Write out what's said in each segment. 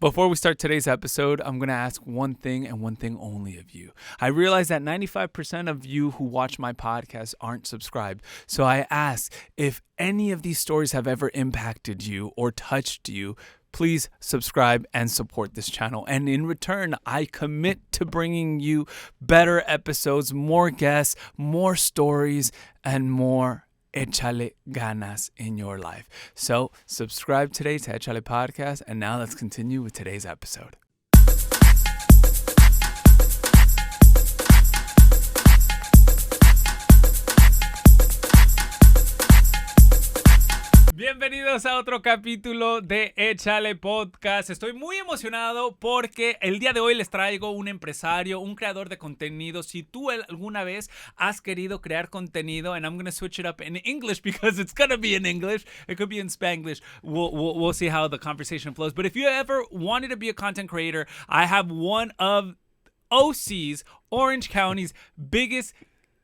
Before we start today's episode, I'm going to ask one thing and one thing only of you. I realize that 95% of you who watch my podcast aren't subscribed. So I ask, if any of these stories have ever impacted you or touched you, please subscribe and support this channel. And in return, I commit to bringing you better episodes, more guests, more stories, and more Echale ganas in your life. So subscribe today to Echale Podcast, and now let's continue with today's episode. Bienvenidos a otro capítulo de Echale Podcast. Estoy muy emocionado porque el día de hoy les traigo un empresario, un creador de contenido. Si tú alguna vez has querido crear contenido, and I'm going to switch it up in English because it's going to be in English. It could be in Spanglish. We'll see how the conversation flows. But if you ever wanted to be a content creator, I have one of OC's, Orange County's biggest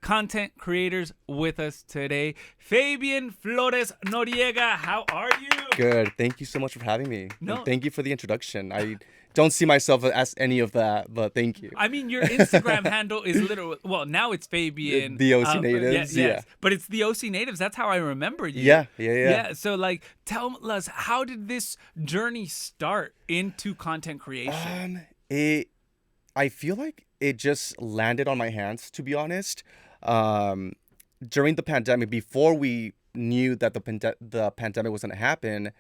content creators with us today. Fabian Flores Noriega, how are you? Good. Thank you so much for having me. No. And thank you for the introduction. I don't see myself as any of that, but thank you. I mean, your Instagram handle is literally, well, now it's Fabian. The OCNatives, yeah. But it's the OCNatives. That's how I remember you. Yeah. So, like, tell us, how did this journey start into content creation? I feel like it just landed on my hands, to be honest. During the pandemic, before we knew that the pandemic was going to happen,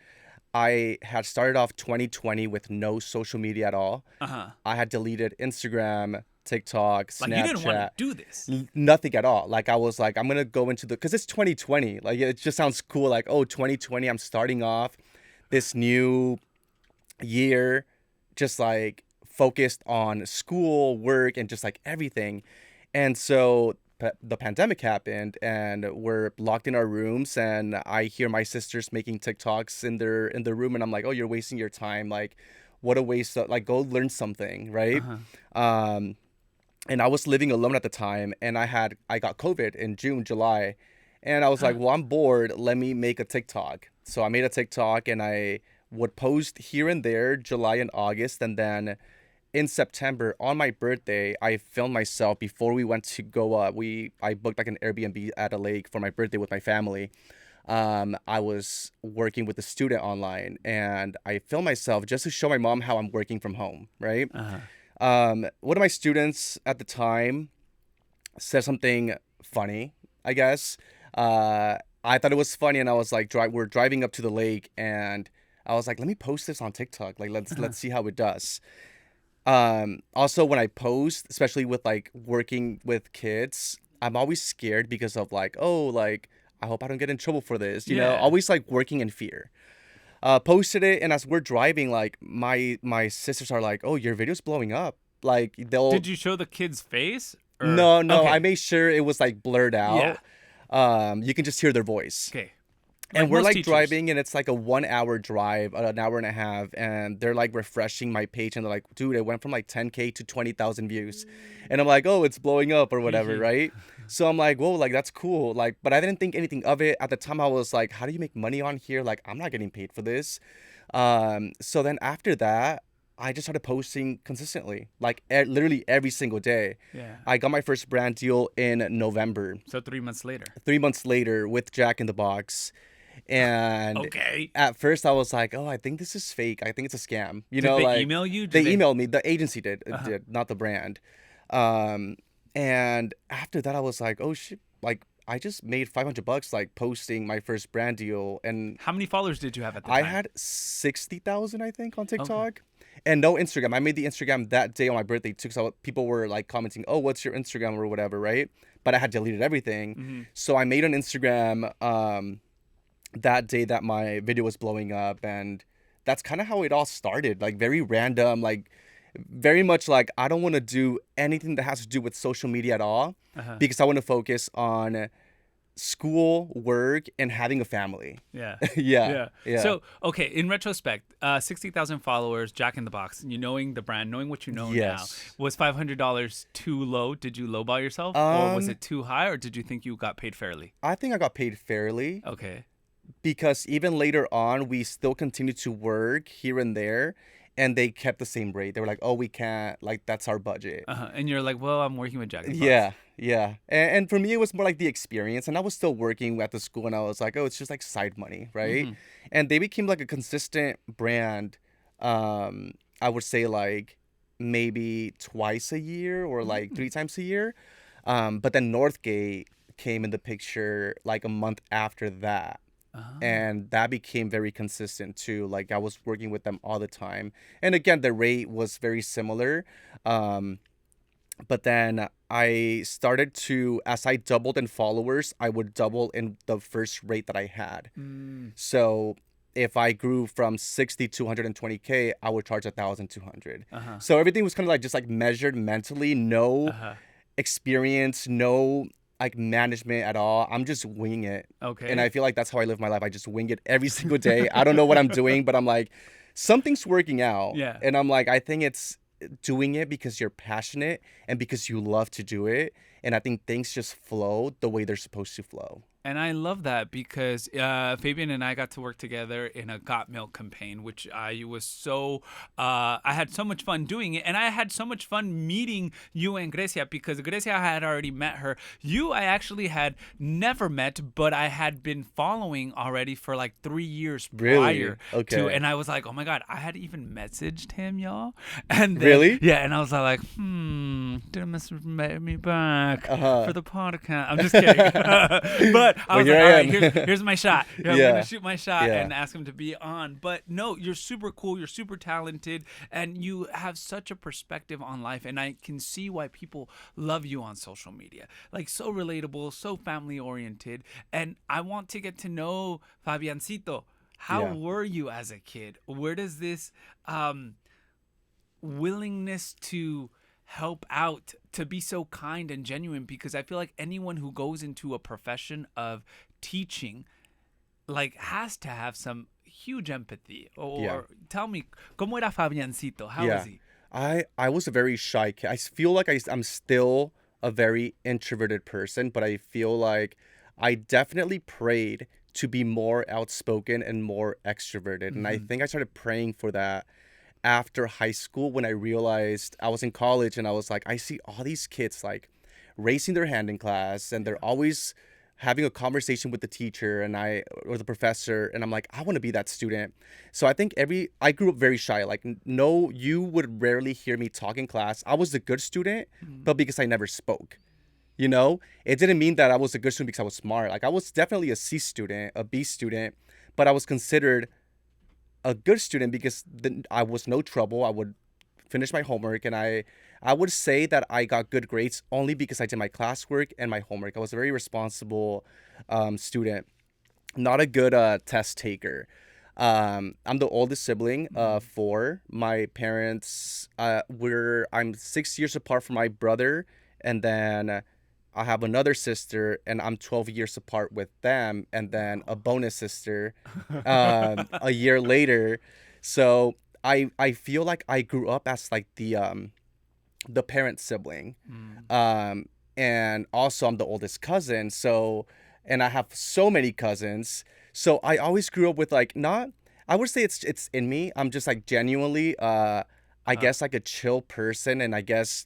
I had started off 2020 with no social media at all. I had deleted Instagram, TikTok, Snapchat. Like, you didn't want to do this. Nothing at all. Like, I was like, I'm going to go into because it's 2020. Like, it just sounds cool. Like, oh, 2020, I'm starting off this new year, just like focused on school, work, and just like everything. And so the pandemic happened and we're locked in our rooms, and I hear my sisters making TikToks in their room, and I'm like, oh, you're wasting your time. Like, what a waste of, like, go learn something, right? And I was living alone at the time, and I got COVID in July, and I was like, well, I'm bored, let me make a TikTok. So I made a TikTok, and I would post here and there July and August, and then in September, on my birthday, I filmed myself before we went to go. I booked like an Airbnb at a lake for my birthday with my family. I was working with a student online, and I filmed myself just to show my mom how I'm working from home, right? One of my students at the time said something funny, I guess. I thought it was funny, and I was like, we're driving up to the lake, and I was like, let me post this on TikTok. Like, let's see how it does. Also, when I post, especially with like working with kids, I'm always scared because of like, oh, like, I hope I don't get in trouble for this, you know, always like working in fear. Posted it, and as we're driving, like my sisters are like, oh, your video's blowing up. Like, Did you show the kid's face? Or? No, Okay. I made sure it was like blurred out. Yeah. You can just hear their voice. Okay. And we're most like teachers. driving, and it's like a 1 hour drive, an hour and a half, and they're like refreshing my page, and they're like, dude, it went from like 10K to 20,000 views. And I'm like, oh, it's blowing up or whatever, right? So I'm like, whoa, like, that's cool. Like, but I didn't think anything of it. At the time, I was like, how do you make money on here? Like, I'm not getting paid for this. So then after that, I just started posting consistently, like literally every single day. Yeah. I got my first brand deal in November. So 3 months later. 3 months later with Jack in the Box. And Okay. at first I was like, oh, I think this is fake. I think it's a scam. You Did know, they like, email you? They emailed me. The agency did, not the brand. And after that, I was like, oh shit, like, I just made $500 like posting my first brand deal. And How many followers did you have at the time? I had 60,000, I think, on TikTok. And no Instagram. I made the Instagram that day on my birthday too, because people were like commenting, oh, what's your Instagram or whatever, right? But I had deleted everything. So I made an Instagram that day that my video was blowing up, and that's kind of how it all started. Like, very random, like very much like, I don't want to do anything that has to do with social media at all, because I want to focus on school, work, and having a family. Yeah. Yeah. So, okay, in retrospect, 60,000 followers, Jack in the Box, you knowing the brand, knowing what you know now, was $500 too low? Did you lowball yourself? Or was it too high, or did you think you got paid fairly? I think I got paid fairly. Okay. Because even later on, we still continued to work here and there. and they kept the same rate. They were like, oh, we can't, like, that's our budget. And you're like, well, I'm working with Jack in the Box. Yeah, yeah. And for me, it was more like the experience. And I was still working at the school, and I was like, oh, it's just like side money, right? And they became like a consistent brand. I would say like maybe twice a year or like 3 times a year. But then Northgate came in the picture like a month after that. And that became very consistent too. Like I was working with them all the time. And again, the rate was very similar. But then I started to, as I doubled in followers, I would double in the first rate that I had. So if I grew from 60 to 120K, I would charge 1,200. So everything was kind of like just like measured mentally, no experience, no like management at all. I'm just winging it. Okay. And I feel like that's how I live my life. I just wing it every single day. I don't know what I'm doing, but I'm like, something's working out. Yeah. And I'm like, I think it's doing it because you're passionate and because you love to do it. And I think things just flow the way they're supposed to flow. And I love that because Fabian and I got to work together in a Got Milk campaign, which I had so much fun doing it. And I had so much fun meeting you and Grecia because Grecia I had already met her. You, I actually had never met, but I had been following already for like 3 years prior to. And I was like, oh my God, I had even messaged him, y'all. And then, Really? Yeah. And I was like, didn't message me back for the podcast. I'm just kidding. But I was like, all right, here's my shot. I'm going to shoot my shot and ask him to be on. But no, you're super cool. You're super talented. And you have such a perspective on life. And I can see why people love you on social media. Like so relatable, so family oriented. And I want to get to know Fabiancito. How were you as a kid? Where does this willingness to help out, to be so kind and genuine, because I feel like anyone who goes into a profession of teaching like has to have some huge empathy or tell me, ¿cómo era Fabiancito? How was he? I was a very shy kid. I feel like I'm still a very introverted person, but I feel like I definitely prayed to be more outspoken and more extroverted. And I think I started praying for that after high school when I realized I was in college and I was like, I see all these kids like raising their hand in class and they're always having a conversation with the teacher or the professor, and I'm like, I want to be that student. So I think I grew up very shy. Like, no, you would rarely hear me talk in class. I was a good student, but because I never spoke. You know, it didn't mean that I was a good student because I was smart. Like I was definitely a C student, a B student, but I was considered a good student because I was no trouble. I would finish my homework, and I would say that I got good grades only because I did my classwork and my homework. I was a very responsible student, not a good test taker. I'm the oldest sibling of 4. My parents, I'm 6 years apart from my brother, and then I have another sister, and I'm 12 years apart with them, and then a bonus sister a year later. So I feel like I grew up as like the parent sibling. And also I'm the oldest cousin. So, and I have so many cousins. So I always grew up with like I would say it's in me. I'm just like genuinely, I guess like a chill person, and I guess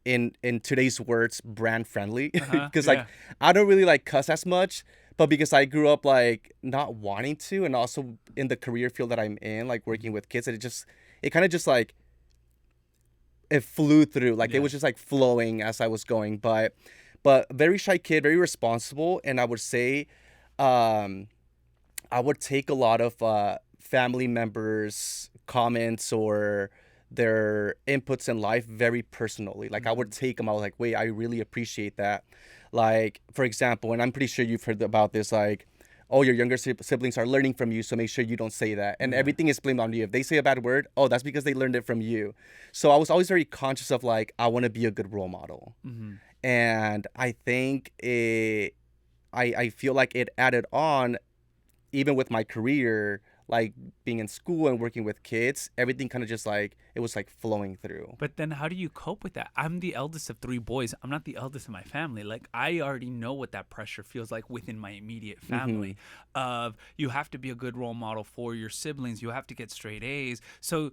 in today's words, brand friendly, because like I don't really like cuss as much, but because I grew up like not wanting to, and also in the career field that I'm in, like working with kids, it kind of just like it flew through, like it was just like flowing as I was going. But very shy kid, very responsible, and I would say I would take a lot of family members' comments or their inputs in life very personally. Like I would take them, I was like, wait, I really appreciate that. Like, for example, and I'm pretty sure you've heard about this, like, oh, your younger siblings are learning from you, so make sure you don't say that. And everything is blamed on you. If they say a bad word, oh, that's because they learned it from you. So I was always very conscious of like, I want to be a good role model. And I think I feel like it added on, even with my career, like being in school and working with kids, everything kind of just like it was like flowing through. But then how do you cope with that? I'm the eldest of 3 boys. I'm not the eldest in my family. Like, I already know what that pressure feels like within my immediate family. Of you have to be a good role model for your siblings. You have to get straight A's. So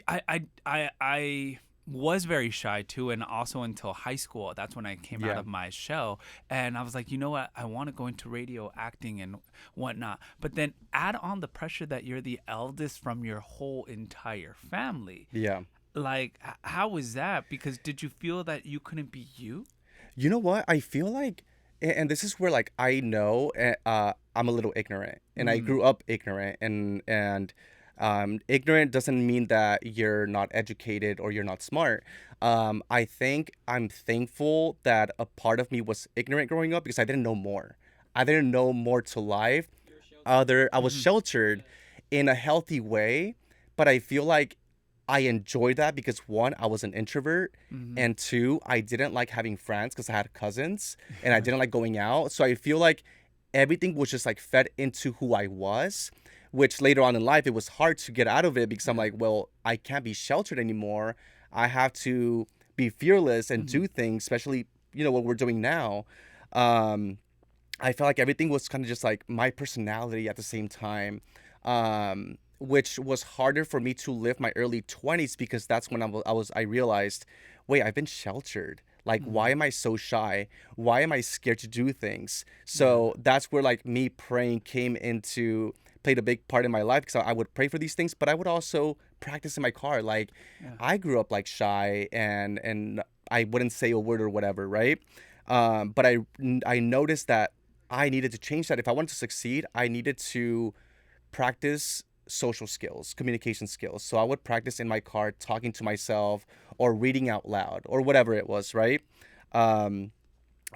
I was very shy too, and also until high school. That's when I came out of my shell, and I was like, you know what, I want to go into radio acting and whatnot. But then add on the pressure that you're the eldest from your whole entire family. Yeah. Like, how was that? Because did you feel that you couldn't be you? You know what? I feel like, and this is where like I know I'm a little ignorant, and I grew up ignorant, and ignorant doesn't mean that you're not educated or you're not smart. I think I'm thankful that a part of me was ignorant growing up because I didn't know more. I didn't know more to life. I was sheltered in a healthy way, but I feel like I enjoyed that because one, I was an introvert, and two, I didn't like having friends because I had cousins, and I didn't like going out. So I feel like everything was just like fed into who I was, which later on in life, it was hard to get out of it because I'm like, well, I can't be sheltered anymore. I have to be fearless and do things, especially, what we're doing now. I felt like everything was kind of just like my personality at the same time, which was harder for me to live my early 20s because that's when I realized, wait, I've been sheltered. Like, why am I so shy? Why am I scared to do things? So that's where like me praying played a big part in my life because I would pray for these things, but I would also practice in my car. Like, I grew up like shy and I wouldn't say a word or whatever, right? But I noticed that I needed to change that. If I wanted to succeed, I needed to practice social skills, communication skills. So I would practice in my car, talking to myself or reading out loud or whatever it was, right?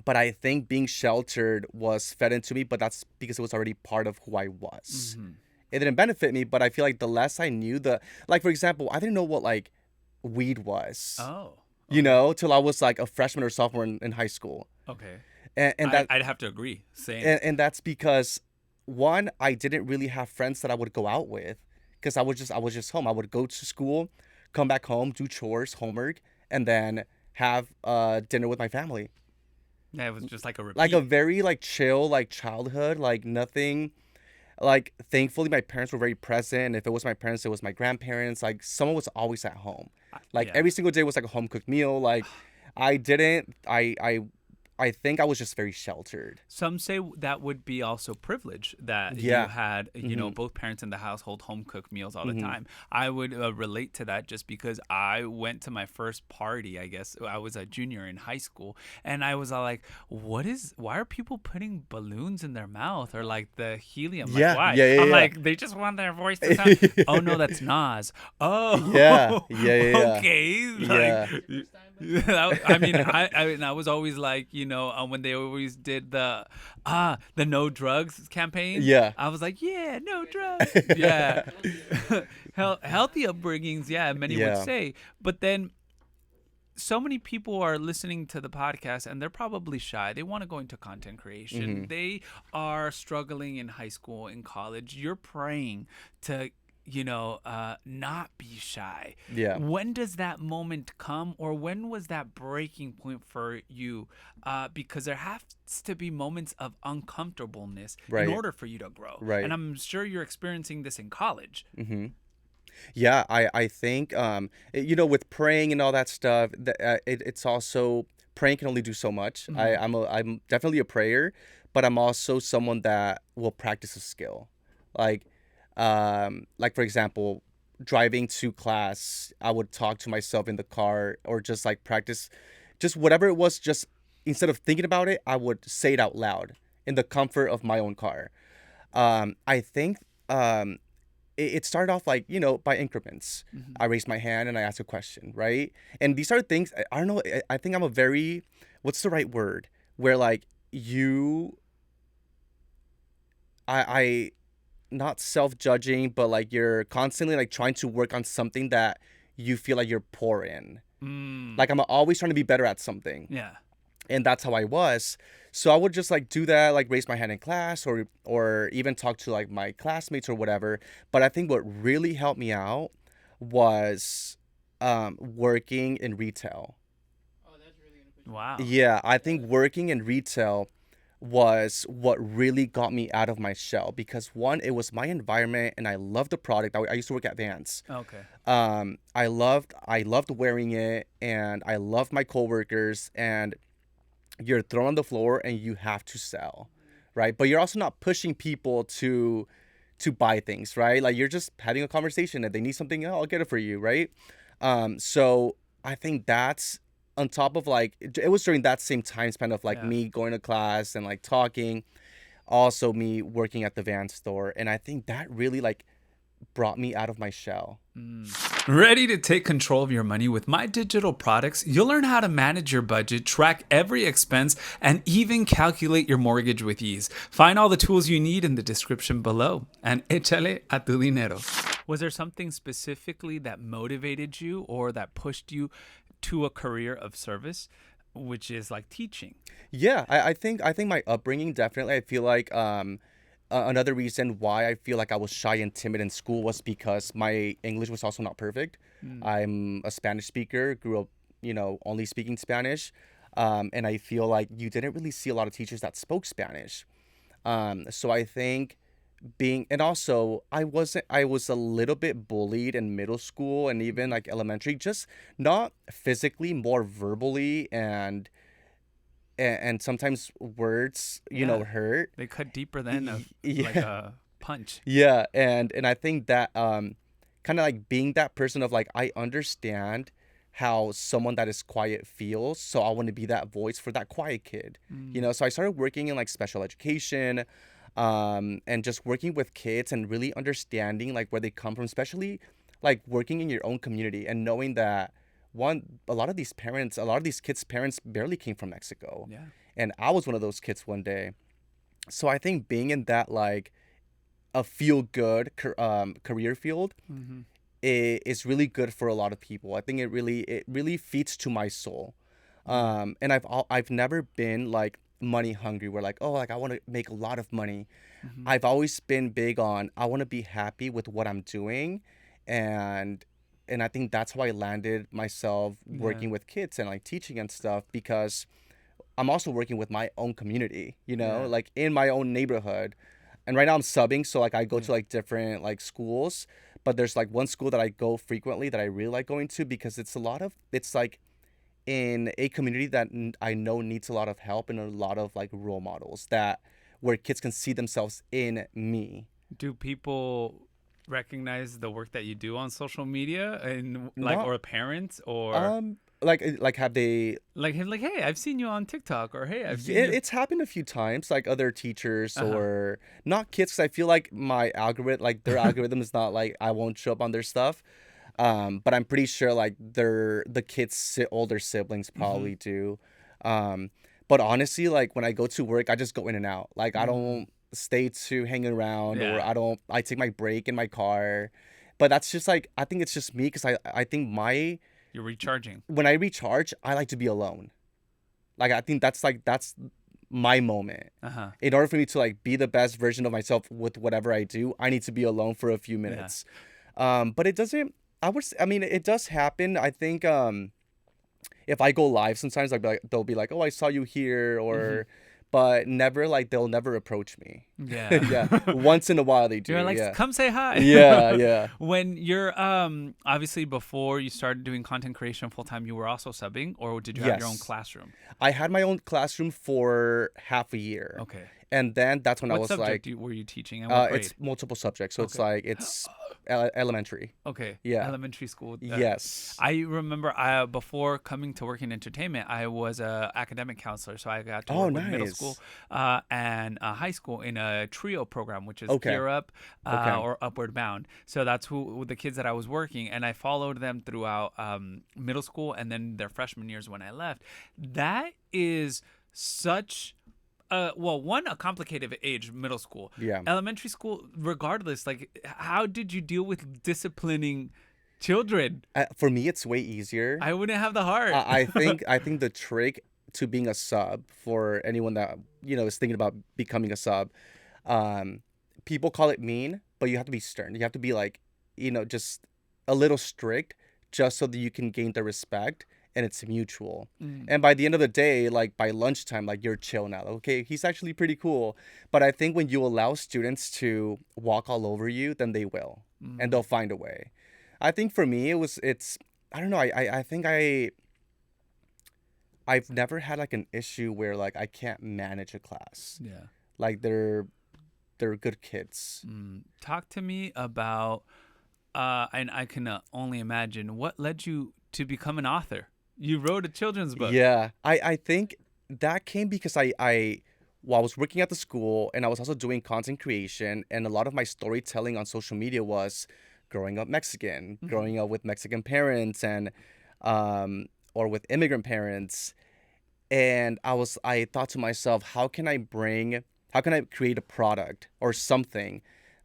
But I think being sheltered was fed into me, but that's because it was already part of who I was. It didn't benefit me, but I feel like the less I knew, like, for example, I didn't know what like weed was, Oh, till I was like a freshman or sophomore in high school. okay. And that, I'd have to agree. Same. and that's because one, I didn't really have friends that I would go out with because I was just home. I would go to school, come back home, do chores, homework, and then have dinner with my family. Yeah, it was just like a repeat. Like a very like chill like childhood, like nothing. Like, thankfully my parents were very present. If it was my parents, it was my grandparents. Like, someone was always at home. Like, every single day was like a home cooked meal. Like, I think I was just very sheltered. Some say that would be also privilege that you had, both parents in the household home cooked meals all the time. I would relate to that just because I went to my first party, I guess. I was a junior in high school, and I was all like, why are people putting balloons in their mouth or like the helium? Like, why? I'm like, they just want their voice to sound. Oh, no, that's Nas. Oh. Yeah. Okay. I mean, I was always like, when they always did the no drugs campaign. Yeah. I was like, yeah, no drugs. Yeah. Healthy upbringings, many would say. But then so many people are listening to the podcast and they're probably shy. They want to go into content creation. They are struggling in high school, in college. You're praying to not be shy. Yeah. When does that moment come, or when was that breaking point for you? Because there has to be moments of uncomfortableness in order for you to grow. Right. And I'm sure you're experiencing this in college. Yeah, I think with praying and all that stuff, it's also, praying can only do so much. I'm definitely a prayer, but I'm also someone that will practice a skill. Like for example, driving to class, I would talk to myself in the car or just like practice, just whatever it was. Just instead of thinking about it, I would say it out loud in the comfort of my own car. I think it started off like by increments. I raised my hand and I asked a question, right? And these are things I don't know. I think I'm a very, what's the right word? Where like I not self-judging, but like you're constantly like trying to work on something that you feel like you're poor in. Like, I'm always trying to be better at something. Yeah. and that's how I was. So I would just like do that, like raise my hand in class, or even talk to like my classmates or whatever. But I think what really helped me out was working in retail. Wow. Yeah, I think working in retail was what really got me out of my shell, because one, it was my environment and I loved the product. I used to work at Vans. Okay. I loved wearing it, and I loved my coworkers, and you're thrown on the floor and you have to sell, right? But you're also not pushing people to buy things, right? Like you're just having a conversation. If they need something, oh, I'll get it for you, right? So I think that's on top of like it was during that same time span of like Yeah. me going to class and like talking, also me working at the van store, and I think that really like brought me out of my shell. Ready to take control of your money with my digital products? You'll learn how to manage your budget, track every expense, and even calculate your mortgage with ease. Find all the tools you need in the description below. And échale a tu dinero. Was there something specifically that motivated you or that pushed you to a career of service, which is like teaching? Yeah, I think my upbringing definitely. I feel like another reason why I feel like I was shy and timid in school was because my English was also not perfect. I'm a Spanish speaker, grew up, only speaking Spanish, and I feel like you didn't really see a lot of teachers that spoke Spanish. So I think and also I was a little bit bullied in middle school and even like elementary, just not physically, more verbally, and sometimes words, Yeah. hurt. They cut deeper than a, like Yeah. a punch. Yeah, and I think that kind of like being that person of like I understand how someone that is quiet feels, so I want to be that voice for that quiet kid. So I started working in like special education, and just working with kids and really understanding like where they come from, especially like working in your own community and knowing that a lot of these parents, a lot of these kids' parents barely came from Mexico. Yeah. And I was one of those kids one day. So I think being in that like a feel good career field Mm-hmm. is really good for a lot of people. I think it really feeds to my soul. And I've never been like money hungry, where like, oh, like I want to make a lot of money. Mm-hmm. I've always been big on I want to be happy with what I'm doing, and I think that's how I landed myself Yeah. working with kids and like teaching and stuff, because I'm also working with my own community, Yeah. like in my own neighborhood. And right now I'm subbing, so like I go Yeah. to like different like schools, but there's like one school that I go frequently that I really like going to, because it's like in a community that I know needs a lot of help and a lot of like role models that where kids can see themselves in me. Do people recognize the work that you do on social media and like, Not or parents, or like have they like him, like, hey, I've seen you on TikTok, or hey, I've seen it, you. it's happened a few times, like other teachers Uh-huh. or not kids, 'cause I feel like my algorithm, like their algorithm is not like I won't show up on their stuff. But I'm pretty sure like the kids older siblings Mm-hmm. probably do. Um, but honestly, like when I go to work, I just go in and out. Like I Mm. don't stay to hang around, or Yeah. I take my break in my car. But that's just like I think it's just me, because I think You're recharging. when I recharge, I like to be alone. Like I think that's my moment. Uh-huh. In order for me to like be the best version of myself with whatever I do, I need to be alone for a few Yeah. minutes. But it doesn't. I mean, it does happen. I think if I go live, sometimes they'll be like, "Oh, I saw you here," Mm-hmm. or, but never like they'll never approach me. Yeah, Yeah. once in a while they do. You're like, Yeah, come say hi. yeah. When you're obviously before you started doing content creation full time, you were also subbing, or did you have your own Yes, classroom? I had my own classroom for half a year, Okay. and then that's when I What was like, subject were you teaching, and what it's grade? multiple subjects, so it's Okay. like it's elementary. Okay. Yeah. Elementary school. Yes. I remember before coming to work in entertainment, I was a academic counselor, so I got to Oh, work with middle school nice. and high school in a trio program, which is Okay. Gear Up Okay. or Upward Bound. So that's who the kids that I was working, and I followed them throughout middle school and then their freshman years when I left. That is such well, one, a complicated age, middle school. Yeah. Elementary school, regardless, like, how did you deal with disciplining children? For me, it's way easier. I wouldn't have the heart. I think the trick to being a sub, for anyone that is thinking about becoming a sub, um, people call it mean, but you have to be stern. You have to be like, just a little strict, just so that you can gain the respect, and it's mutual. Mm. And by the end of the day, like by lunchtime, like you're chill now. Okay, he's actually pretty cool. But I think when you allow students to walk all over you, then they will, and Mm. they'll find a way. I think for me, it's I don't know. I think I've never had like an issue where like I can't manage a class. Yeah. Like they're good kids. Talk to me about, and I can only imagine what led you to become an author. You wrote a children's book. Yeah, I think that came because I was working at the school, and I was also doing content creation, and a lot of my storytelling on social media was growing up Mexican, Mhm. growing up with Mexican parents, and or with immigrant parents. And I thought to myself, how can I create a product or something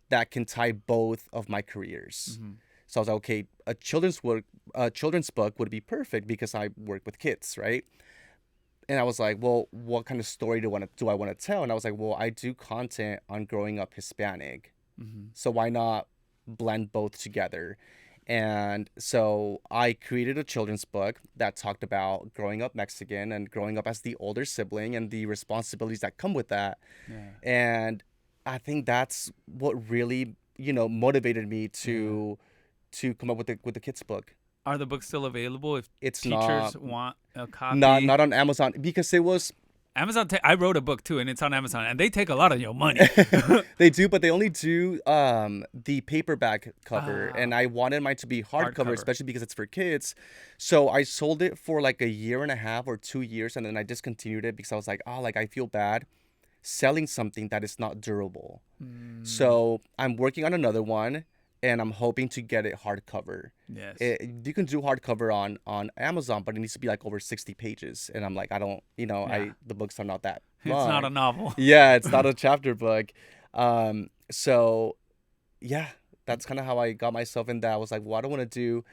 that can tie both of my careers? Mhm. So I was like, okay, a children's book would be perfect because I work with kids, right? And I was like, well, what kind of story do I want to tell? And I was like, well, I do content on growing up Hispanic, Mhm. so why not blend both together? And so I created a children's book that talked about growing up Mexican and growing up as the older sibling and the responsibilities that come with that. Yeah. And I think that's what really, motivated me Yeah. to come up with the kids book. Are the books still available if It's teachers not want a not copy? not on Amazon because it was Amazon. I wrote a book too, and it's on Amazon, and they take a lot of your money. they do, but they only do the paperback cover, and Ah, I wanted mine to be hardcover, hardcover. especially because it's for kids. So I sold it for like a year and a half or 2 years, and then I discontinued it because I was like, oh, like I feel bad selling something that is not durable. Mm, So I'm working on another one, and I'm hoping to get it hardcover. yes. You can do hardcover on Amazon, but it needs to be like over 60 pages, and I'm like, I don't, Yeah. the books are not that It's not long. a novel. Yeah, it's not a chapter book. So yeah, that's kind of how I got myself in that. I was like, well, I don't want to do,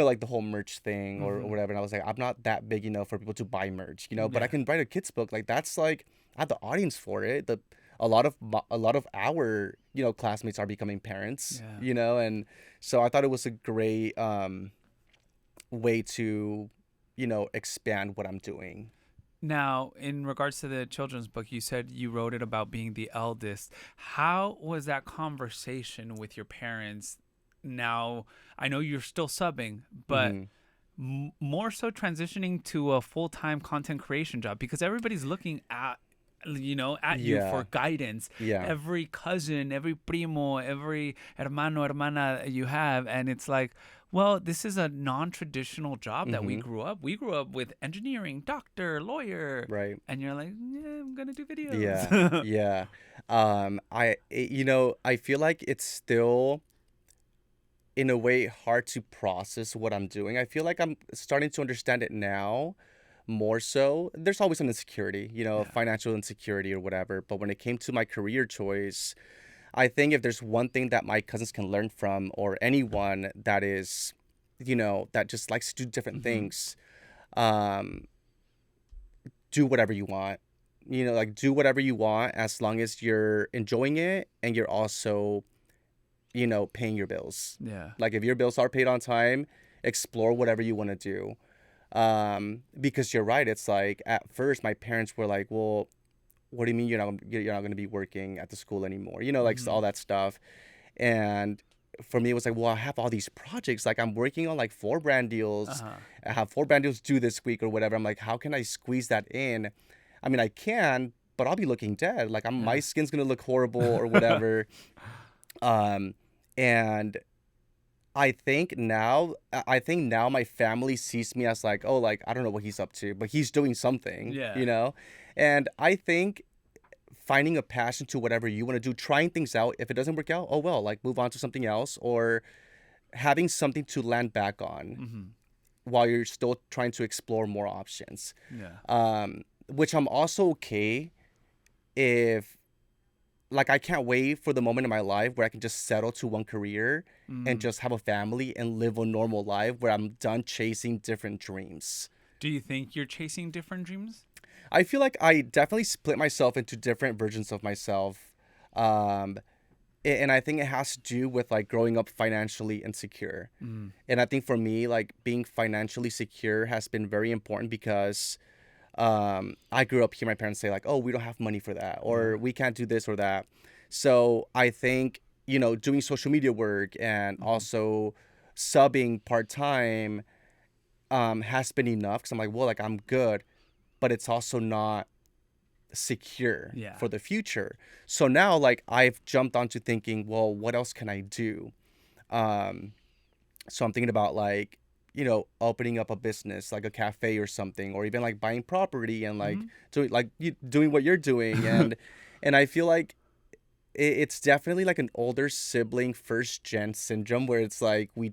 like the whole merch thing or Hmm. whatever. And I was like, I'm not that big, for people to buy merch, but I Yeah. can write a kid's book. Like that's like I have the audience for it. A lot of our, classmates are becoming parents, Yeah. and so I thought it was a great way to, expand what I'm doing. Now, in regards to the children's book, you said you wrote it about being the eldest. How was that conversation with your parents? Now, I know you're still subbing, but Hmm. more so transitioning to a full-time content creation job because everybody's looking at you for Yeah. guidance. Yeah. Every cousin, every primo, every hermano, hermana you have, and it's like, well, this is a non-traditional job that Hmm. we grew up with engineering, doctor, lawyer, Right. and you're like, yeah, I'm gonna do Yeah. videos. Yeah. I feel like it's still in a way hard to process what I'm doing. I feel like I'm starting to understand it now more so. There's always an insecurity, Yeah. financial insecurity or whatever. But when it came to my career choice, I think if there's one thing that my cousins can learn from, or anyone that is, that just likes to do different Hmm. things, um, do whatever you want. Like do whatever you want as long as you're enjoying it and you're also, paying your bills. Yeah. Like if your bills are paid on time, explore whatever you want to do. Because you're right. It's like at first my parents were like, well, what do you mean you're not going to be working at the school anymore? Like Hmm. all that stuff. And for me, it was like, well, I have all these projects. Like I'm working on like 4 brand deals. Uh-huh. I have 4 brand deals due this week or whatever. I'm like, how can I squeeze that in? I mean, I can, but I'll be looking dead. Like my Yeah. skin's gonna look horrible or whatever. Um, and I think now my family sees me as like, oh, like I don't know what he's up to, but he's doing something, Yeah. And I think finding a passion to whatever you want to do, trying things out. If it doesn't work out, oh well, like move on to something else, or having something to land back on Hmm. while you're still trying to explore more options. Yeah. Which I'm also okay if, like, I can't wait for the moment in my life where I can just settle to one career and Mm. just have a family and live a normal life where I'm done chasing different dreams. Do you think you're chasing different dreams? I feel like I definitely split myself into different versions of myself. Um, and I think it has to do with like growing up financially insecure. Mm. And I think for me, like being financially secure has been very important because I grew up hearing my parents say like, "Oh, we don't have money for that," or Yeah. "We can't do this or that." So I think, doing social media work and also subbing part time has been enough because I'm like, well, like I'm good, but it's also not secure Yeah. for the future. So now like I've jumped onto thinking, well, what else can I do? Um, so I'm thinking about like, opening up a business like a cafe or something, or even like buying property and like Mhm. doing what you're doing. And I feel like it's definitely like an older sibling first gen syndrome where it's like we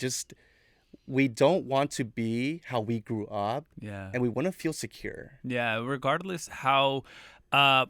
don't want to be how we grew up, Yeah. and we want to feel secure. Yeah, regardless how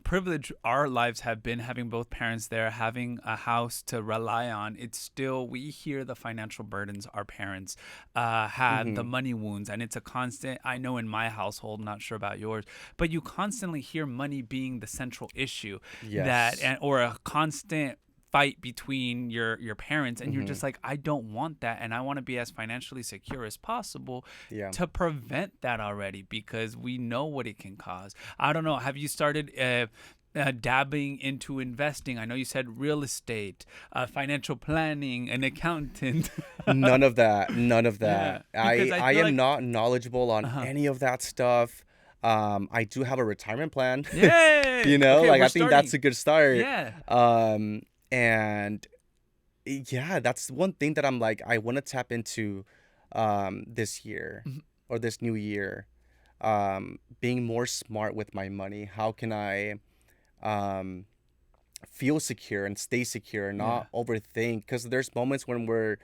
privileged our lives have been, having both parents there, having a house to rely on, it's still, we hear the financial burdens our parents had, the Hmm. money wounds, and it's a constant. I know in my household, not sure about yours, but you constantly hear money being the central issue Yes. or a constant fight between your parents, and you're Hmm. just like, I don't want that, and I want to be as financially secure as possible Yeah. to prevent that already, because we know what it can cause. I don't know, have you started dabbing into investing? I know you said real estate, financial planning, an accountant. None of that. None of Yeah, that. because I I I feel am like, not knowledgeable on uh-huh. any of that stuff. I do have a retirement plan. Yay, okay, Like we're I think that's starting. a good start. Yeah. And yeah, that's one thing that I'm like I want to tap into this year Mhm. or this new year. Being more smart with my money. How can I um feel secure and stay secure and Yeah. not overthink? Because there's moments when we're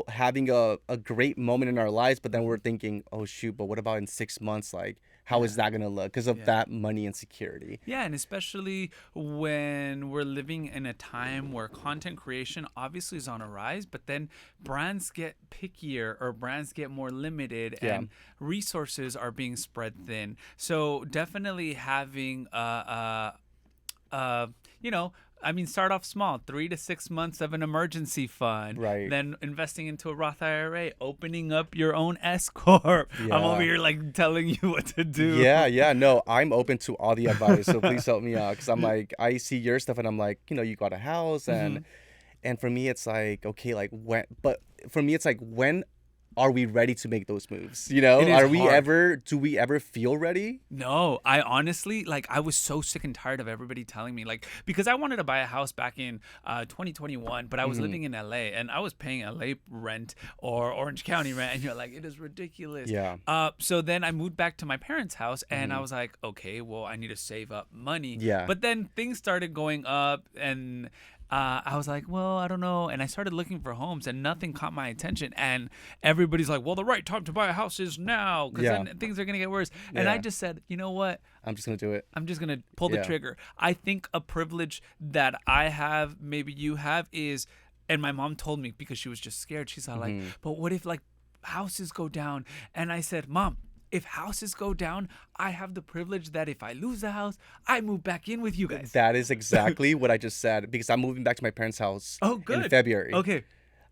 having a great moment in our lives, but then we're Mhm. thinking, oh shoot, but what about in 6 months? Like, how is Yeah. that gonna look? Because of Yeah. that money insecurity. Yeah, and especially when we're living in a time where content creation obviously is on a rise, but then brands get pickier or brands get more limited Yeah. and resources are being spread thin. So definitely having uh, you know, I mean, start off small, 3 to 6 months of an emergency fund, Right. then investing into a Roth IRA, opening up your own S corp. I'm over Yeah. here like telling you what to do. Yeah, yeah, no, I'm open to all the advice, so please help me out. Because I'm like, I see your stuff, and I'm like, you got a house, and Mhm. and for me, it's like, okay, like when, but for me, it's like, when are we ready to make those moves? It is hard. Do we ever feel ready? No, I honestly, like, I was so sick and tired of everybody telling me, like, because I wanted to buy a house back in 2021, but I was Hmm. living in LA and I was paying LA rent or Orange County rent, and you're like, it is ridiculous. Yeah. So then I moved back to my parents' house, and I Hmm. was like, okay, well, I need to save up money. Yeah. But then things started going up, and I was like, well, I don't know. And I started looking for homes, and nothing caught my attention. And everybody's like, well, the right time to buy a house is now, because Yeah. then things are going to get worse. And I Yeah. just said, you know what? I'm just gonna do it. I'm just going to pull the Yeah. trigger. I think a privilege that I have, maybe you have, is, and my mom told me because she was just scared. She's all like, Hmm. but what if like houses go down? And I said, Mom, if houses go down, I have the privilege that if I lose the house, I move back in with you guys. That is exactly what I just said because I'm moving back to my parents' house Oh, in good. February. Okay.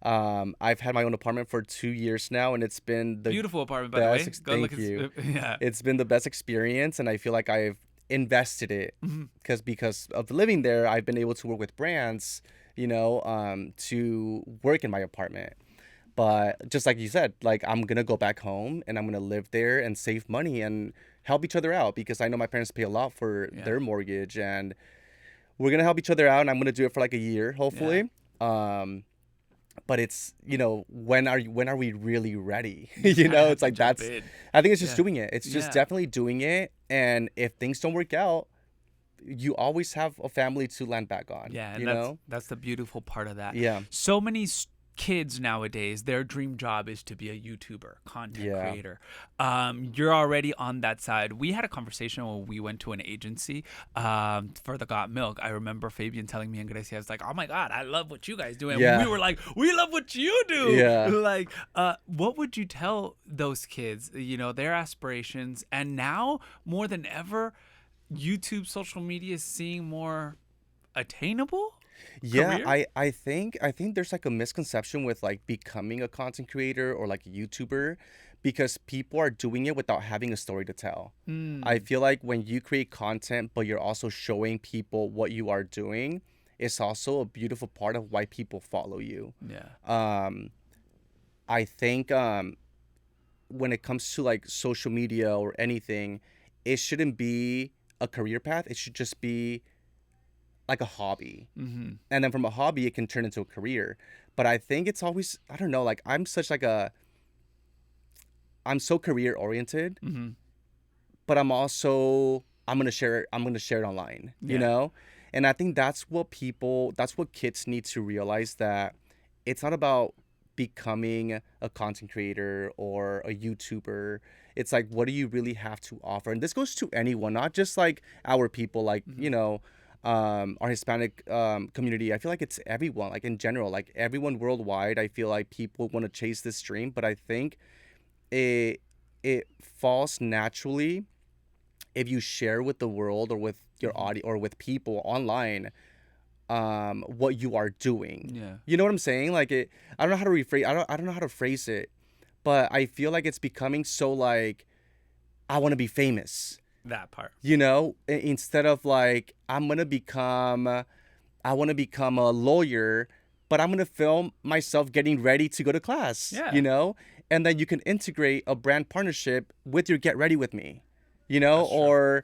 I've had my own apartment for 2 years now, and it's been the Beautiful apartment, by the best. way. Go look Thank at. you. Yeah. It's been the best experience, and I feel like I've invested it Mhm. because of living there. I've been able to work with brands, to work in my apartment. But just like you said, like I'm gonna go back home and I'm gonna live there and save money and help each other out because I know my parents pay a lot for Yeah. their mortgage and we're gonna help each other out and I'm gonna do it for like a year, Yeah. hopefully. Um, but it's when are we really ready? You kind of have It's to like jump that's in. I think it's just Yeah. doing it. It's just Yeah. definitely doing it. And if things don't work out, you always have a family to land back on. Yeah, and You know? that's the beautiful part of that. Yeah. So many kids nowadays, their dream job is to be a YouTuber, content Yeah. creator. You're already on that side. We had a conversation when we went to an agency for the Got Milk. I remember Fabian telling me and Gracia, I was like, oh my God, I love what you guys do. And Yeah. we were like, we love what you do. Yeah. Like, what would you tell those kids, you know, their aspirations? And now more than ever, YouTube, social media is seeing more attainable Yeah, career? I think there's like a misconception with like becoming a content creator or like a YouTuber because people are doing it without having a story to tell. I feel like when you create content but you're also showing people what you are doing, it's also a beautiful part of why people follow you. Yeah. I think when it comes to like social media or anything, it shouldn't be a career path. It should just be like a hobby. Mm-hmm. And then from a hobby it can turn into a career. But I think it's always, I don't know, like I'm so career oriented, Mm-hmm. but I'm gonna share it online, you Yeah. know? And I think that's what kids need to realize, that it's not about becoming a content creator or a YouTuber. It's like, what do you really have to offer? And this goes to anyone, not just like our people, like, Mm-hmm. you know, our Hispanic community. I feel like it's everyone, like in general, like everyone worldwide. I feel like people want to chase this dream, but I think it falls naturally if you share with the world or with your Mm-hmm. audience or with people online what you are doing. Yeah. You know what I'm saying? Like I don't know how to rephrase. I don't know how to phrase it, but I feel like it's becoming so like, I want to be famous. That part. You know, instead of like, I want to become a lawyer, but I'm gonna film myself getting ready to go to class. Yeah. You know, and then you can integrate a brand partnership with your get ready with me. You know, That's true. or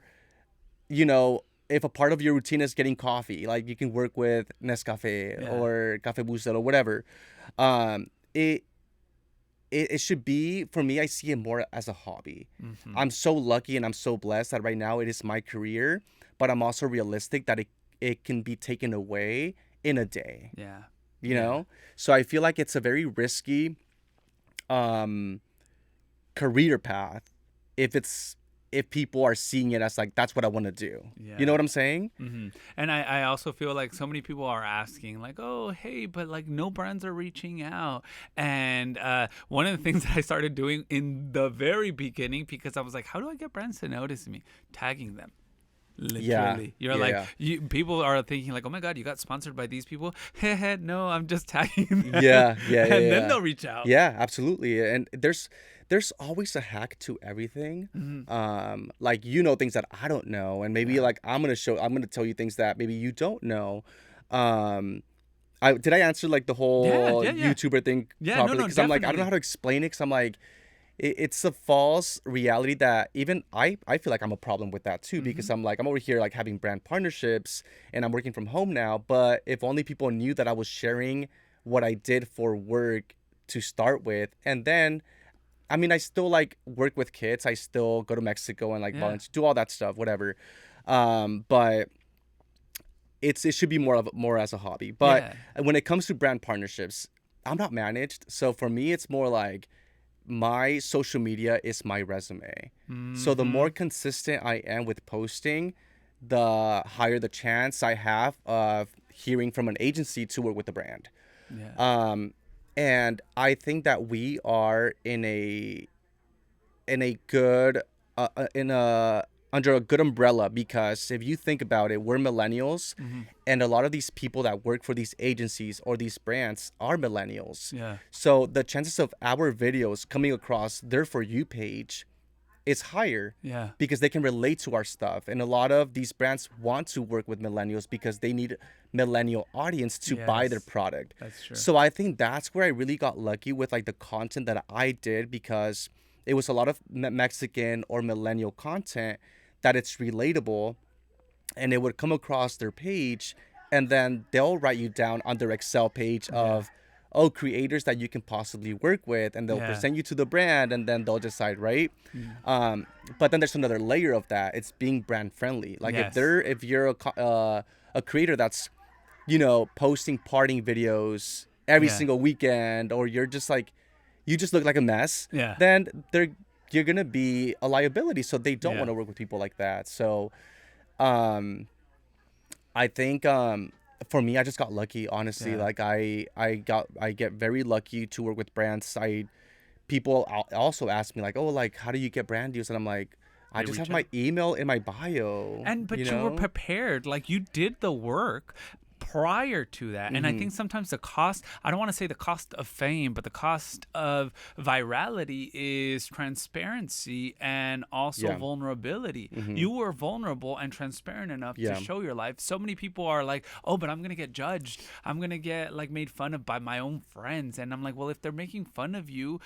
you know, if a part of your routine is getting coffee, like you can work with Nescafe Yeah. or Cafe Bustelo or whatever. Um, it should be, for me, I see it more as a hobby. Mm-hmm. I'm so lucky and I'm so blessed that right now it is my career, but I'm also realistic that it can be taken away in a day, Yeah. you Yeah. know? So I feel like it's a very risky career path if people are seeing it as like, that's what I want to do. Yeah. You know what I'm saying? Mm-hmm. And I also feel like so many people are asking, like, oh, hey, but like no brands are reaching out. And one of the things that I started doing in the very beginning, because I was like, how do I get brands to notice me? Tagging them. Literally. You're yeah, like, yeah. people are thinking like, oh my God, you got sponsored by these people. No, I'm just tagging them. Yeah, yeah, And then yeah. they'll reach out. Yeah, absolutely. And there's always a hack to everything. Mm-hmm. Like, you know, things that I don't know, and maybe Yeah. like I'm gonna tell you things that maybe you don't know. Did I answer like the whole Yeah. YouTuber thing Yeah, properly? no, Because I'm like, I don't know definitely. how to explain it. Because I'm like, it's a false reality that even I feel like I'm a problem with that too, because Mm-hmm. I'm like, I'm over here like having brand partnerships and I'm working from home now, but if only people knew that I was sharing what I did for work to start with. And then I mean, I still like work with kids, I still go to Mexico and like Yeah. volunteer, do all that stuff, whatever. But it should be more as a hobby. But Yeah. when it comes to brand partnerships, I'm not managed, so for me it's more like my social media is my resume. So the Mm-hmm. more consistent I am with posting, the higher the chance I have of hearing from an agency to work with the brand. Yeah. And I think that we are in a good in a under a good umbrella, because if you think about it, we're millennials, Mm-hmm. and a lot of these people that work for these agencies or these brands are millennials. Yeah. So the chances of our videos coming across their For You page is higher, Yeah. because they can relate to our stuff. And a lot of these brands want to work with millennials because they need millennial audience to buy their Yes. product. That's true. So I think that's where I really got lucky with like the content that I did, because it was a lot of Mexican or millennial content that it's relatable, and it would come across their page, and then they'll write you down on their Excel page of, oh, creators that you can possibly work with, and they'll Yeah. present you to the brand, and then they'll decide, right? But then there's another layer of that. It's being brand friendly. Like Yes. if you're a creator that's, you know, posting parting videos every Yeah. single weekend, or you're just like, you just look like a mess, Yeah. then you're gonna be a liability. So they don't Yeah. want to work with people like that. So um I think for me, I just got lucky, honestly. Yeah. Like I get very lucky to work with brands. People also ask me like, oh, like how do you get brand deals? And I'm like, I They just have reach my out. email in my bio, And you but you were know? prepared, like you did the work prior to that. And I think sometimes the cost, I don't want to say the cost of fame, but the cost of virality is transparency and also Yeah. vulnerability. Mm-hmm. You were vulnerable and transparent enough to Yeah. show your life. So many people are like, oh, but I'm gonna get judged, I'm gonna get like made fun of by my own friends. And I'm like, well, if they're making fun of you,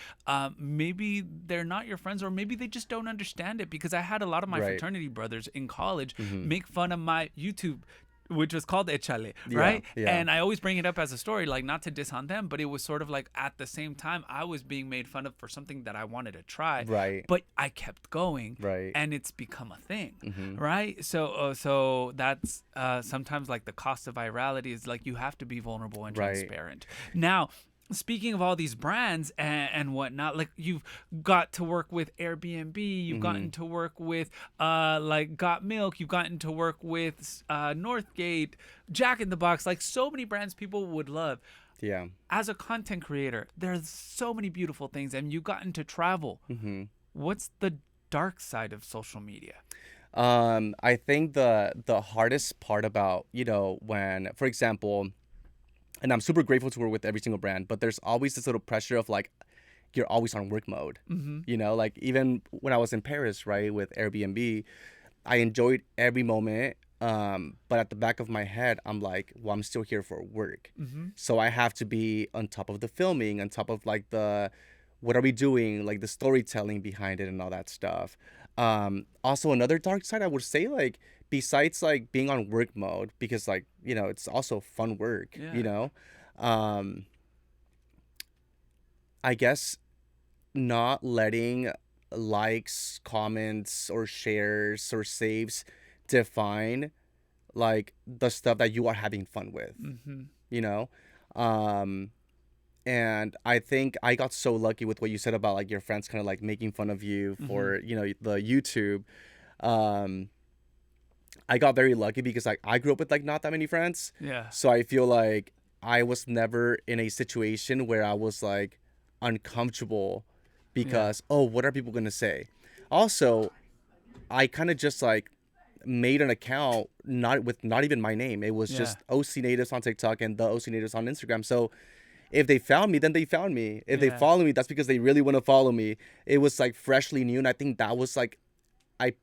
maybe they're not your friends, or maybe they just don't understand it. Because I had a lot of my Right. fraternity brothers in college Mm-hmm. make fun of my YouTube, which was called Echale, Yeah. right? Yeah. And I always bring it up as a story, like not to diss on them, but it was sort of like at the same time I was being made fun of for something that I wanted to try, Right. but I kept going, Right. and it's become a thing, Mm-hmm. right? So that's sometimes like the cost of virality is like you have to be vulnerable and Right. transparent. Now, speaking of all these brands and whatnot, like you've got to work with Airbnb, you've gotten to work with like Got Milk, you've gotten to work with Northgate, Jack in the Box, like so many brands people would love. Yeah. As a content creator, there's so many beautiful things, and you've gotten to travel. Mm-hmm. What's the dark side of social media? I think the hardest part about, when, for example, and I'm super grateful to work with every single brand, but there's always this little pressure of like, you're always on work mode. Like even when I was in Paris, right, with Airbnb, I enjoyed every moment. But at the back of my head, I'm like, well, I'm still here for work. So I have to be on top of the filming, on top of like what are we doing, like the storytelling behind it and all that stuff. Also another dark side, I would say, like, besides like being on work mode, because like, it's also fun work, Yeah. um, I guess not letting likes, comments, or shares or saves define like the stuff that you are having fun with, you know? Um, and I think I got so lucky with what you said about like your friends kind of like making fun of you for, the YouTube. Um, I got very lucky because like I grew up with like not that many friends. Yeah. So I feel like I was never in a situation where I was like uncomfortable because, oh, what are people going to say? Also, I kind of just like made an account not even my name. It was just OCNatives on TikTok and the OCNatives on Instagram. So if they found me, then they found me. If they Yeah. follow me, that's because they really want to follow me. It was like freshly new, and I think that was like I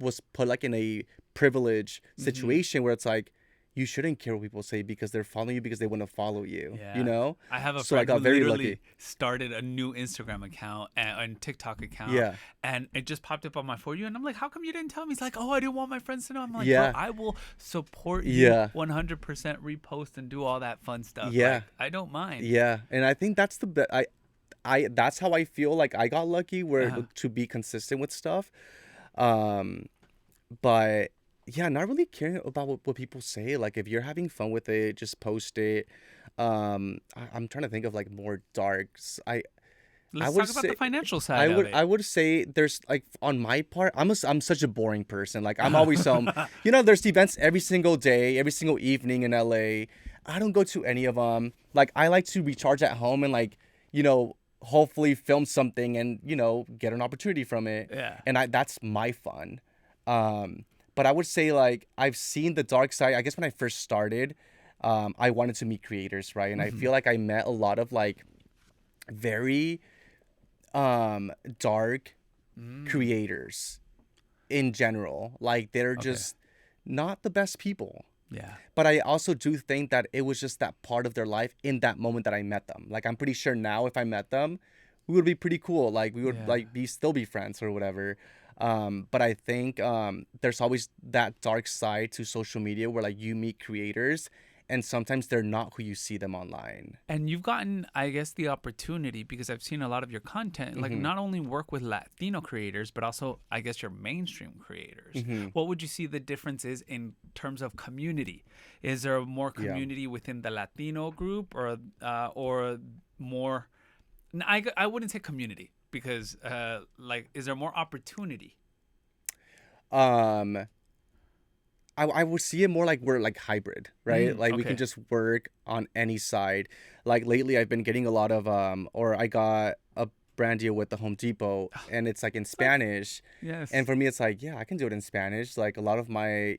was put like in a privileged situation where it's like you shouldn't care what people say because they're following you because they want to follow you. Yeah. I have a So I friend who got very literally lucky. started a new Instagram account and TikTok account. Yeah. And it just popped up on my For You. And I'm like, how come you didn't tell me? He's like, oh, I didn't want my friends to know. I'm like, Yeah. bro, I will support you Yeah. 100%, repost and do all that fun stuff. Yeah. Like, I don't mind. Yeah, and I think that's the best. That's how I feel like I got lucky where Uh-huh. to be consistent with stuff. But yeah, not really caring about what people say. Like if you're having fun with it, just post it. I'm trying to think of like more darks. Let's would talk about say the financial side of it. I would say there's like on my part, I'm such a boring person. Like I'm always there's events every single day, every single evening in LA. I don't go to any of them. Like I like to recharge at home and like, hopefully film something and, get an opportunity from it. Yeah. And that's my fun. But I would say like I've seen the dark side. I guess when I first started, I wanted to meet creators, right? And I feel like I met a lot of like very dark creators in general. Like they're just not the best people. Yeah. But I also do think that it was just that part of their life in that moment that I met them. Like I'm pretty sure now if I met them, we would be pretty cool. Like we would like still be friends or whatever. But I think there's always that dark side to social media where like you meet creators and sometimes they're not who you see them online. And you've gotten, I guess, the opportunity, because I've seen a lot of your content, like not only work with Latino creators, but also, I guess, your mainstream creators. What would you see the difference is in terms of community? Is there more community within the Latino group, or more? I wouldn't say community, because like, is there more opportunity? I would see it more like we're like hybrid, right? Like we can just work on any side. Like lately I've been getting a lot of or I got a brand deal with the Home Depot, and it's like in Spanish. Yes. And for me it's like, yeah, I can do it in Spanish. Like a lot of my,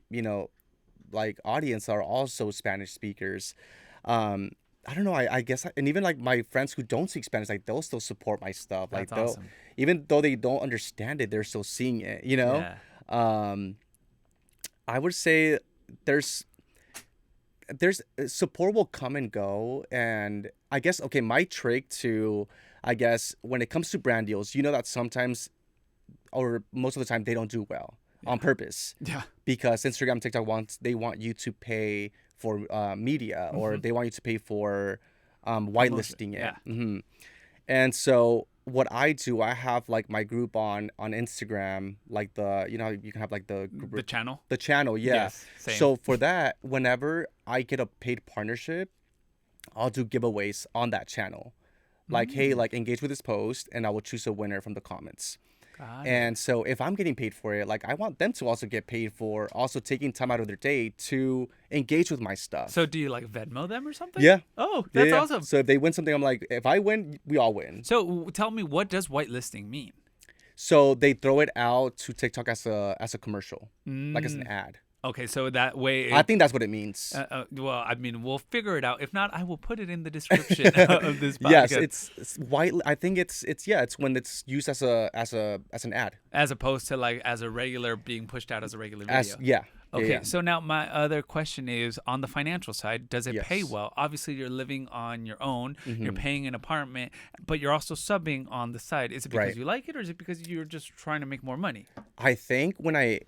like audience are also Spanish speakers. I don't know, I guess, and even like my friends who don't speak Spanish, like they'll still support my stuff. Like That's awesome. even though they don't understand it, they're still seeing it, Yeah. I would say there's support will come and go. And I guess, okay, my trick to, I guess, when it comes to brand deals, that sometimes, or most of the time, they don't do well on purpose. Yeah. Because Instagram, TikTok they want you to pay for media, or they want you to pay for whitelisting it. Yeah. And so what I do, I have like my group on Instagram, like you can have like the channel. The channel, yeah. Yes, same. So for that, whenever I get a paid partnership, I'll do giveaways on that channel. Like, hey, like engage with this post, and I will choose a winner from the comments. And so if I'm getting paid for it, like I want them to also get paid for also taking time out of their day to engage with my stuff. So do you like Venmo them or something? Yeah. Oh, that's awesome. So if they win something, I'm like, if I win, we all win. So tell me, what does whitelisting mean? So they throw it out to TikTok as a commercial, like as an ad. Okay, so that way... I think that's what it means. Well, I mean, we'll figure it out. If not, I will put it in the description of this podcast. Yes, it's white. I think it's when it's used as an ad, as opposed to like as a regular being pushed out as a regular video. Yeah. Okay, Yeah. so now my other question is, on the financial side, does it Yes. pay well? Obviously, you're living on your own, you're paying an apartment, but you're also subbing on the side. Is it because Right. you like it, or is it because you're just trying to make more money? I think when I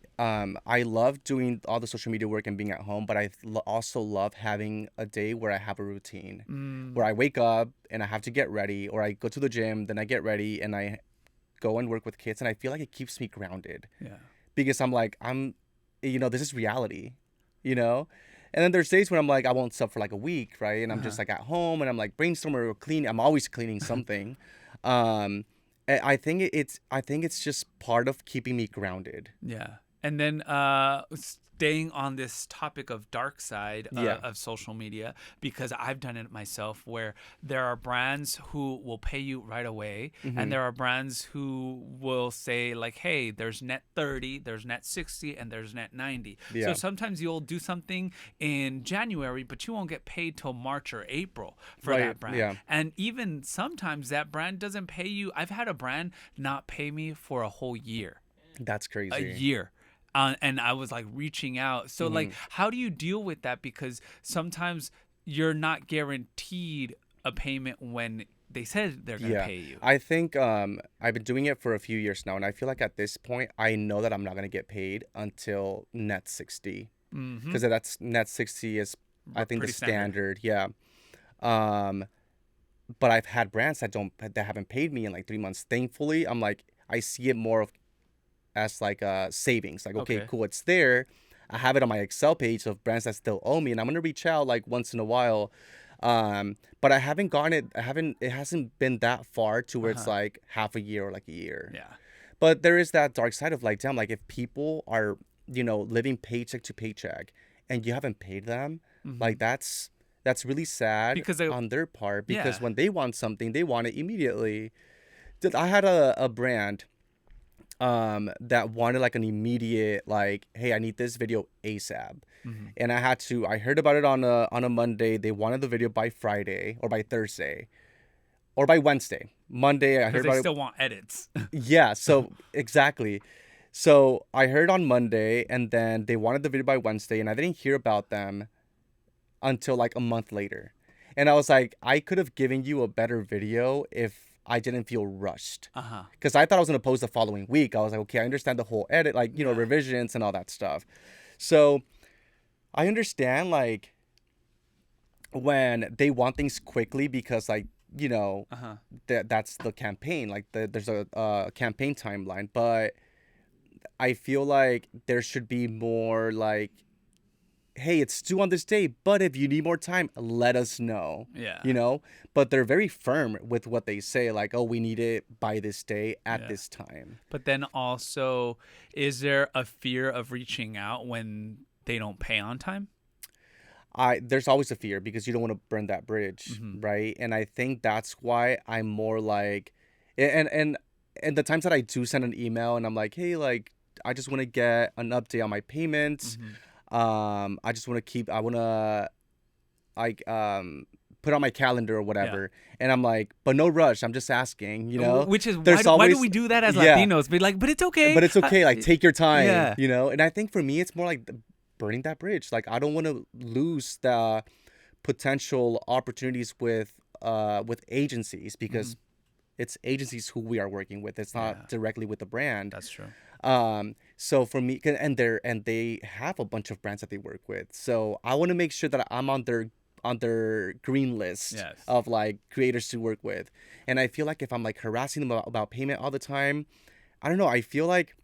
love doing all the social media work and being at home, but I also love having a day where I have a routine, where I wake up and I have to get ready, or I go to the gym, then I get ready and I go and work with kids, and I feel like it keeps me grounded. Yeah. Because I'm like, this is reality, And then there's days when I'm like, I won't sub for like a week, right? And I'm just like at home and I'm like brainstorming or cleaning. I'm always cleaning something. And I think it's just part of keeping me grounded. Yeah. And then staying on this topic of dark side of social media, because I've done it myself, where there are brands who will pay you right away, and there are brands who will say like, hey, there's net 30, there's net 60, and there's net 90. Yeah. So sometimes you'll do something in January, but you won't get paid till March or April for that brand. Yeah. And even sometimes that brand doesn't pay you. I've had a brand not pay me for a whole year. That's crazy. A year. And I was like reaching out. So like, how do you deal with that? Because sometimes you're not guaranteed a payment when they said they're going to pay you. I think I've been doing it for a few years now, and I feel like at this point, I know that I'm not going to get paid until net 60. Because that's net 60 is, I think, the standard. Yeah. But I've had brands that haven't paid me in like 3 months. Thankfully, I'm like, I see it more as like savings. Like, okay, cool, it's there. I have it on my Excel page of brands that still owe me, and I'm gonna reach out like once in a while. But I haven't gotten it. It hasn't been that far to where it's like half a year or like a year. Yeah. But there is that dark side of like, damn, like if people are, living paycheck to paycheck and you haven't paid them, like that's really sad because on their part, because when they want something, they want it immediately. I had a brand that wanted like an immediate, like, hey, I need this video ASAP. And I heard about it on a Monday. They wanted the video by Friday or by Thursday or by Wednesday. Monday, I heard about it. They still want edits. Yeah, so exactly. So I heard on Monday, and then they wanted the video by Wednesday, and I didn't hear about them until like a month later. And I was like, I could have given you a better video if I didn't feel rushed. Because I thought I was going to post the following week. I was like, okay, I understand the whole edit, like, revisions and all that stuff. So I understand, like, when they want things quickly because like Uh-huh. that's the campaign, like there's a campaign timeline, but I feel like there should be more like, hey, it's due on this day, but if you need more time, let us know. Yeah. But they're very firm with what they say, like, oh, we need it by this day at Yeah. this time. But then also, is there a fear of reaching out when they don't pay on time? There's always a fear because you don't want to burn that bridge, Mm-hmm. right? And I think that's why I'm more like, and the times that I do send an email and I'm like, hey, like, I just want to get an update on my payments. Mm-hmm. I just want to I want to like put on my calendar or Yeah. whatever, and I'm like, but no rush. I'm just asking, Which is There's why do always we do that as yeah, Latinos? Be like, but it's okay. but it's okay. Like, take your time, Yeah. And I think for me, it's more like burning that bridge. Like, I don't want to lose the potential opportunities with agencies because it's agencies who we are working with. It's not Yeah. directly with the brand. That's true. So for me, and they have a bunch of brands that they work with. So I want to make sure that I'm on their green list Yes. of like creators to work with. And I feel like if I'm like harassing them about payment all the time, I don't know. I feel like,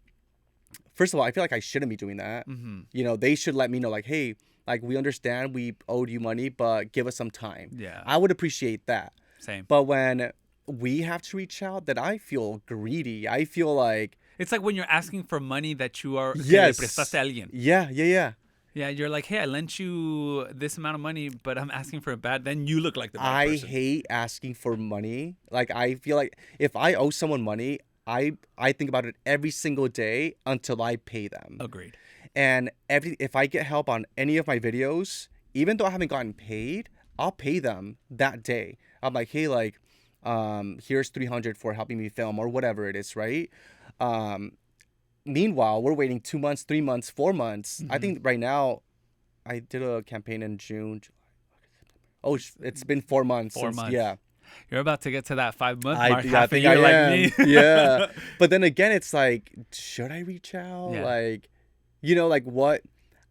first of all, I feel like I shouldn't be doing that. Mm-hmm. They should let me know, like, hey, like, we understand we owed you money, but give us some time. Yeah. I would appreciate that. Same. But when we have to reach out, then I feel greedy. I feel like, It's like when you're asking for money that you are que le yes, prestaste a alguien. yeah. Yeah, you're like, hey, I lent you this amount of money, but I'm asking for it bad. Then you look like the bad I person. hate asking for money. Like, I feel like if I owe someone money, I think about it every single day until I pay them. Agreed. And if I get help on any of my videos, even though I haven't gotten paid, I'll pay them that day. I'm like, hey, like, here's 300 for helping me film or whatever it is, right? Meanwhile, we're waiting 2 months, 3 months, 4 months. I think right now, I did a campaign in June. Oh, it's been 4 months. 4 months. Yeah. You're about to get to that 5-month I mark. think Half a I year am. like me. Yeah. But then again, it's like, should I reach out? Yeah. Like, like what?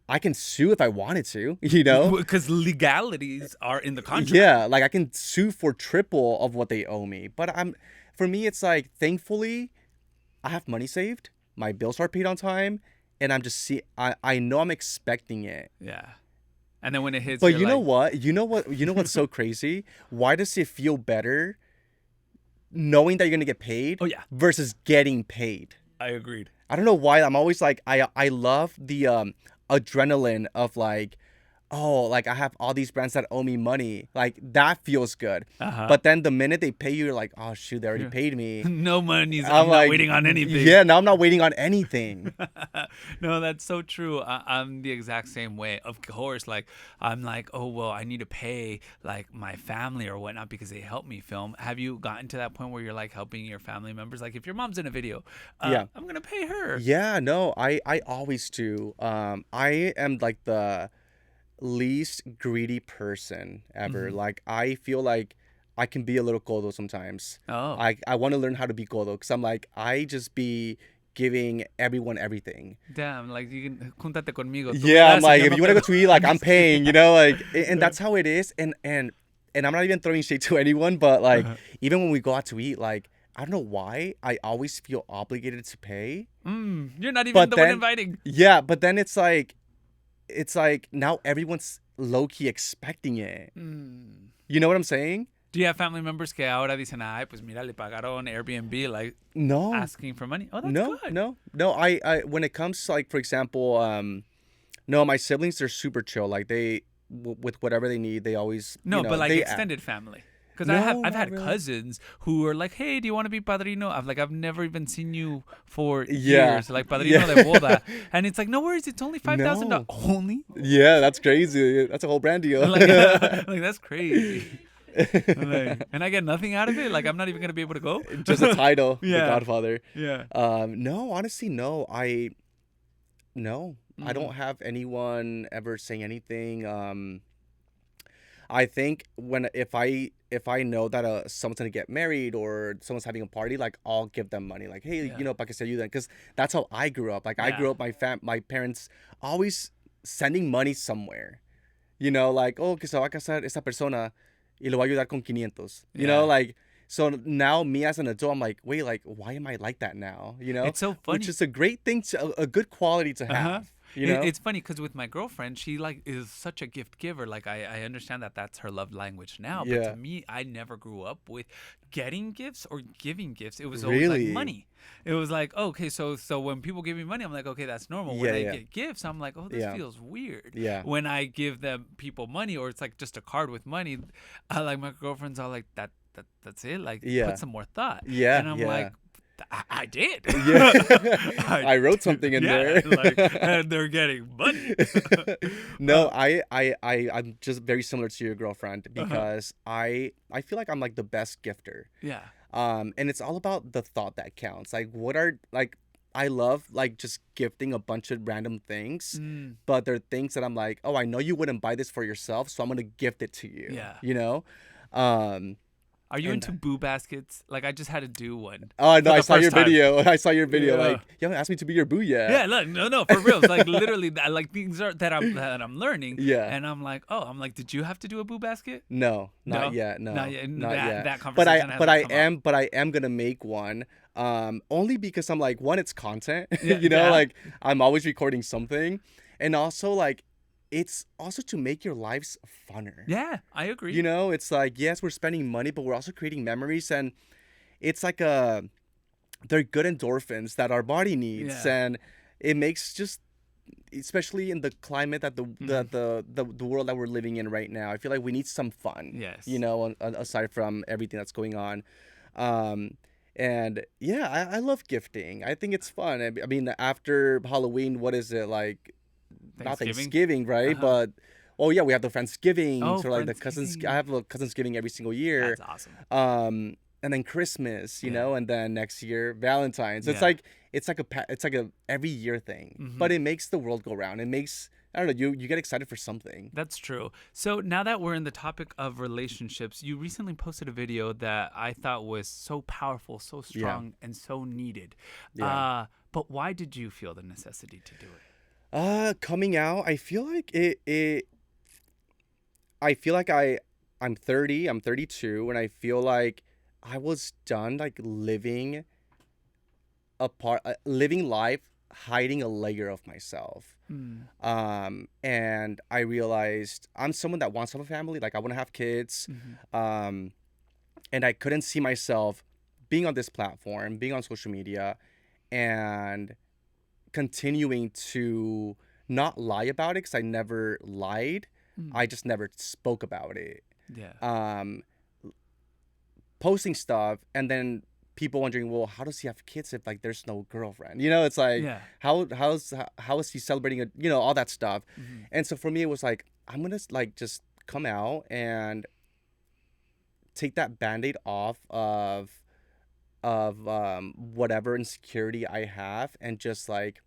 I can sue if I wanted to, Because legalities are in the contract. Yeah, like I can sue for triple of what they owe me. But for me, it's like, thankfully, I have money saved. My bills are paid on time, and I know I'm expecting it. Yeah. And then when it hits, But you're you know like, what? You know what's so crazy? Why does it feel better knowing that you're gonna get paid? Oh, yeah. Versus getting paid. I agreed. I don't know why. I'm always like, I love the adrenaline of like, oh, like I have all these brands that owe me money. Like, that feels good. Uh-huh. But then the minute they pay you, you're like, oh shoot, they already paid me. No money's. I'm I'm not like, waiting on anything. Yeah, now I'm not waiting on anything. No, that's so true. I'm the exact same way. Of course, like I'm like, oh well, I need to pay like my family or whatnot because they helped me film. Have you gotten to that point where you're like helping your family members? Like if your mom's in a video, Yeah. I'm gonna pay her. Yeah, no, I always do. I am like the least greedy person ever. Like, I feel like I can be a little codo sometimes. Oh. I want to learn how to be codo because I'm like, I just be giving everyone everything. Damn, like you can júntate conmigo. Tú Yeah, me I'm das y like, yo if no you want to go te to eat, like, I'm paying, like, and that's how it is. And I'm not even throwing shade to anyone, but like, even when we go out to eat, like, I don't know why I always feel obligated to pay. You're not even But the one then- inviting. Yeah, but then it's like now everyone's low-key expecting it. You know what I'm saying? Do you have family members que ahora dicen, ay, pues mira, le pagaron Airbnb, like No. asking for money? Oh, that's No, good. no. I when it comes to, like, for example, no, my siblings, they're super chill. Like, they with whatever they need, they always No, but like they extended family. Because No, I've not had really. cousins who are like, hey, do you want to be padrino? I've never even seen you for Yeah. years. Like padrino de boda. And it's like, no worries, it's only $5,000. No. Only? Yeah, that's crazy. That's a whole brand deal. like, like, that's crazy. Like, and I get nothing out of it. Like I'm not even gonna be able to go. Just a title, Yeah. The Godfather. Yeah. No, honestly, no. I Mm-hmm. don't have anyone ever saying anything. I think if I know that someone's gonna get married or someone's having a party, like, I'll give them money. Like, hey, Yeah. pa que se ayuden, because that's how I grew up. Like, I grew up, my parents always sending money somewhere. You know, like, oh, que se va a casar esa persona y lo va a ayudar con 500. You Yeah. know, like, so now me as an adult, I'm like, wait, like, why am I like that now? You know, It's so which funny. is a great thing a good quality to Uh-huh. have. You know, It's funny because with my girlfriend, she like is such a gift giver. Like I understand that that's her love language now. But to yeah, me, I never grew up with getting gifts or giving gifts. It was always like really, money. It was like, okay, so when people give me money, I'm like, okay, that's normal. When yeah, I yeah, get gifts, I'm like, oh, this yeah, feels weird. yeah, When I give them people money or it's like just a card with money, I like my girlfriend's all like that's it. Like put yeah, some more thought. yeah, And I'm yeah. like, I did. Yeah, I I wrote did. something in Yeah, there. like, and they're getting money. No, I'm just very similar to your girlfriend Uh-huh. because I feel like I'm like the best gifter. Yeah. And it's all about the thought that counts. Like, what are like, I love like just gifting a bunch of random things, Mm, but they're things that I'm like, oh, I know you wouldn't buy this for yourself, so I'm gonna gift it to you. yeah. You know, um, Are you and into boo baskets? Like I just had to do one oh no, for I the saw your first time. video. I saw your video. Yeah. Like, you haven't asked me to be your boo yet. Yeah, look, no, for real. It's like literally, like things are that I'm learning, Yeah. and I'm like, did you have to do a boo basket? No, not No, yet. not No, yet. not That yet. that But conversation hasn't come up. I am gonna make one. Only because I'm like, one, it's content. Yeah, You know, yeah, like I'm always recording something, and also like it's also to make your lives funner. yeah. I agree. You know, it's like yes, we're spending money, but we're also creating memories, and it's like they're good endorphins that our body needs, Yeah. and it makes just especially in the climate that Mhm. the world that we're living in right now. I feel like we need some fun. Yes. You know, aside from everything that's going on. Um, and yeah, I love gifting. I think it's fun. I mean, after Halloween, what is it like? Not Thanksgiving. Thanksgiving, right? Uh-huh. But oh yeah, we have the Friendsgiving, Oh, so like the cousins. I Friendsgiving. have a Cousins-giving every single year. That's awesome. And then Christmas, you Yeah. know, and then next year Valentine's. Yeah. It's like a every year thing, Hmm. but it makes the world go round. It makes I don't know, you get excited for something. That's true. So now that we're in the topic of relationships, you recently posted a video that I thought was so powerful, so Yeah. strong, and so needed. Yeah. But why did you feel the necessity to do it? Coming out, I feel like I feel like I'm 30, I'm 32, and I feel like I was done like living life hiding a layer of myself. Mm. And I realized I'm someone that wants to have a family, like I want to have kids. Hmm. Um, and I couldn't see myself being on this platform, being on social media, and continuing to not lie about it because I never lied. Mm. I just never spoke about it. Yeah. Um, Posting stuff and then people wondering, well, how does he have kids if like there's no girlfriend? You know, it's like Yeah. how is he celebrating a you know all that stuff. Hmm. And so for me, it was like I'm gonna like just come out and take that band-aid off of whatever insecurity I have and just like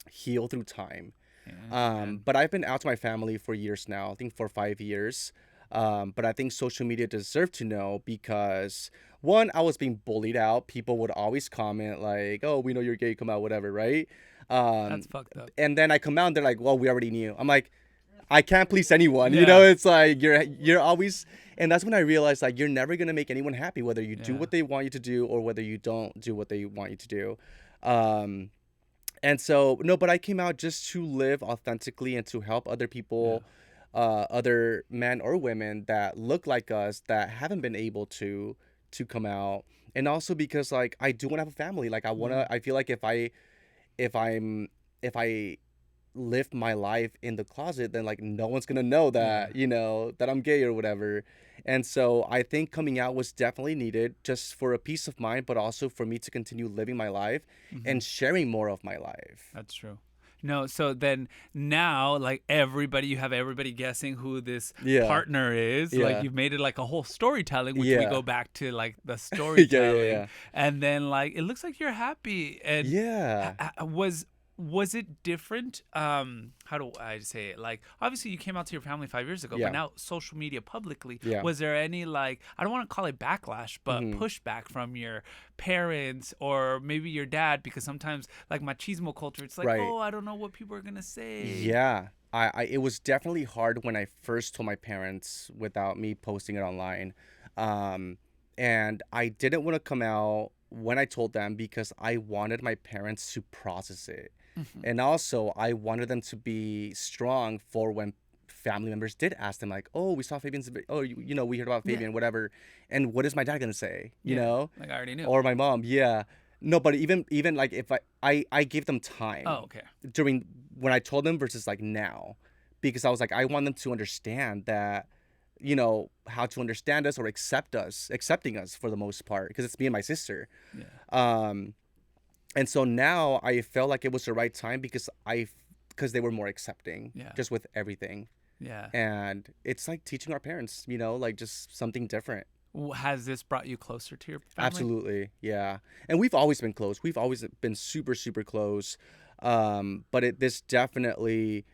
heal through time. Yeah. But I've been out to my family for years now, I think for 5 years. But I think social media deserved to know because one, I was being bullied out. People would always comment like, "Oh, we know you're gay, come out, whatever," right? That's fucked up. And then I come out and they're like, "Well, we already knew." I'm like, I can't please anyone. You Yeah. know, it's like you're always, and that's when I realized like you're never gonna make anyone happy, whether you do Yeah. what they want you to do or whether you don't do what they want you to do. Um, and so no, but I came out just to live authentically and to help other people, other men or women that look like us that haven't been able to come out, and also because like I do want to have a family. Like I wanna, Mhm. I feel like if I live my life in the closet, then like no one's gonna know Yeah. that, you know, that I'm gay or whatever. And so I think coming out was definitely needed just for a peace of mind, but also for me to continue living my life Mhm. and sharing more of my life. That's true. No, so then now, like you have everybody guessing who this Yeah. partner is. Like Yeah. you've made it like a whole storytelling, which we Yeah. go back to like the Yeah, storytelling, yeah, and then like it looks like you're happy. And yeah. was it different? How do I say it? Like obviously you came out to your family 5 years ago, Yeah. but now social media publicly. Yeah. Was there any like I don't want to call it backlash, but Mhm. pushback from your parents or maybe your dad? Because sometimes like machismo culture, it's like, Right. oh, I don't know what people are gonna say. Yeah. it was definitely hard when I first told my parents without me posting it online. Um, and I didn't want to come out when I told them because I wanted my parents to process it. Mhm. And also, I wanted them to be strong for when family members did ask them, like, oh, we saw Fabian's, oh, we heard about Yeah. Fabian, whatever. And what is my dad going to say, Yeah. Like I already knew. Or my mom, yeah. No, but even like if I gave them Oh, time okay. during when I told them versus like now, because I was like I want them to understand that, how to understand us or accepting us for the most part, because it's me and my sister. Yeah. Um, and so now I felt like it was the right time because they were more accepting Yeah. just with everything, Yeah. and it's like teaching our parents, like just something different. Has this brought you closer to your family? Absolutely, yeah. And we've always been close. We've always been super, super close. But this definitely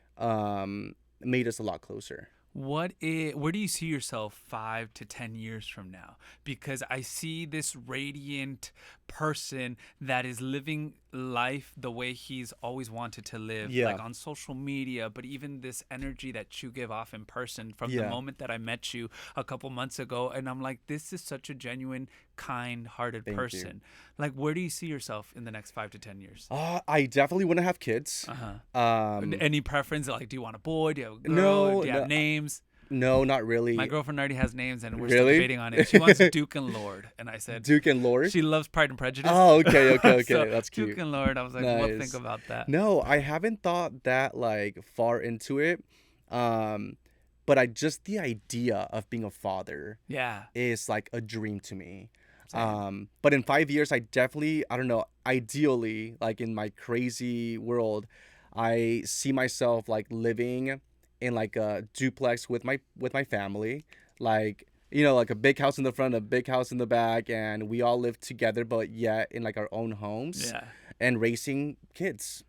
made us a lot closer. Where do you see yourself 5 to 10 years from now? Because I see this radiant person that is living life the way he's always wanted to live, Yeah, like on social media, but even this energy that you give off in person from the yeah. moment that I met you a couple months ago. And I'm like, this is such a genuine, kind hearted Thank you. person. Like, where do you see yourself in the next 5 to 10 years? I definitely want to have kids. Uh-huh. Um, Any preference? Like, do you want a boy? Do you have a girl? no, Do you have no, names? no, not My really. girlfriend already has names, and we're still Really? debating on it. She wants Duke and Lord, and I said Duke and Lord. she loves Pride and Prejudice. Oh, okay, okay, okay. So That's Duke cute. and Lord, I was like, what think Nice. about that? No, I haven't thought that like far into it. Um, but the idea of being a father Yeah, is like a dream to me. same. But in 5 years, I don't know, ideally, like in my crazy world, I see myself like living in like a duplex with my family, like like a big house in the front, a big house in the back, and we all live together, but yet in like our own homes, Yeah, and raising kids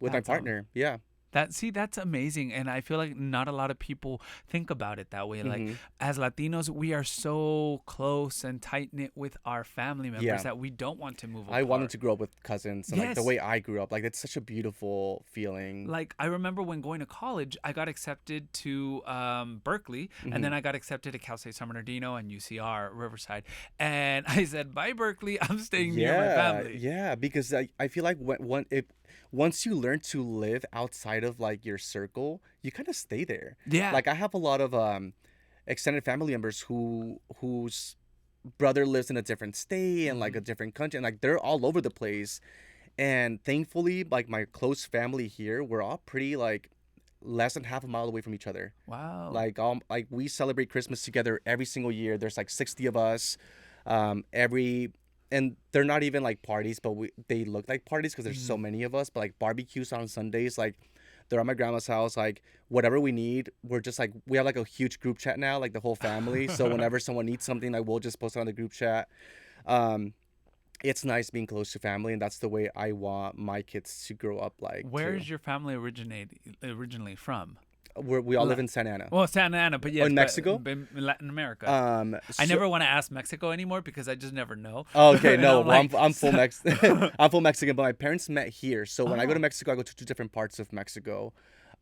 with my that's all. partner. Yeah. That's amazing, and I feel like not a lot of people think about it that way. Like, Mm-hmm. as Latinos, we are so close and tight knit with our family members Yeah. that we don't want to move I wanted apart. to grow up with cousins and like the Yes. way I grew up. Like it's such a beautiful feeling. Like, I remember when going to college, I got accepted to Berkeley, and Mm-hmm. then I got accepted to Cal State San Bernardino and UCR Riverside. And I said, bye, Berkeley. I'm staying near my Yeah, family. yeah, because I feel like once you learn to live outside of like your circle, you kind of stay there. Yeah. Like I have a lot of extended family members whose brother lives in a different state and like a Mhm. different country, and like they're all over the place. And thankfully, like my close family here, we're all pretty like less than half a mile away from each other. Wow. Like we celebrate Christmas together every single year. There's like 60 of us. Every and they're not even like parties, but they look like parties because there's so Mhm. many of us. But like barbecues on Sundays, like they're at my grandma's house. Like whatever we need, we're just like we have like a huge group chat now, like the whole family. So whenever someone needs something, like we'll just post it on the group chat. Um, it's nice being close to family, and that's the way I want my kids to grow up like Where too. is your family originally from? We all live La- in Santa Ana. well, Santa Ana, but Oh, yes, in but Mexico. in Latin America. I So never want to ask Mexico anymore because I just never know. oh, okay, And no, I'm well, like, I'm full I'm full Mexican, but my parents met here. So when I go to oh, Mexico, I go to two different parts of Mexico.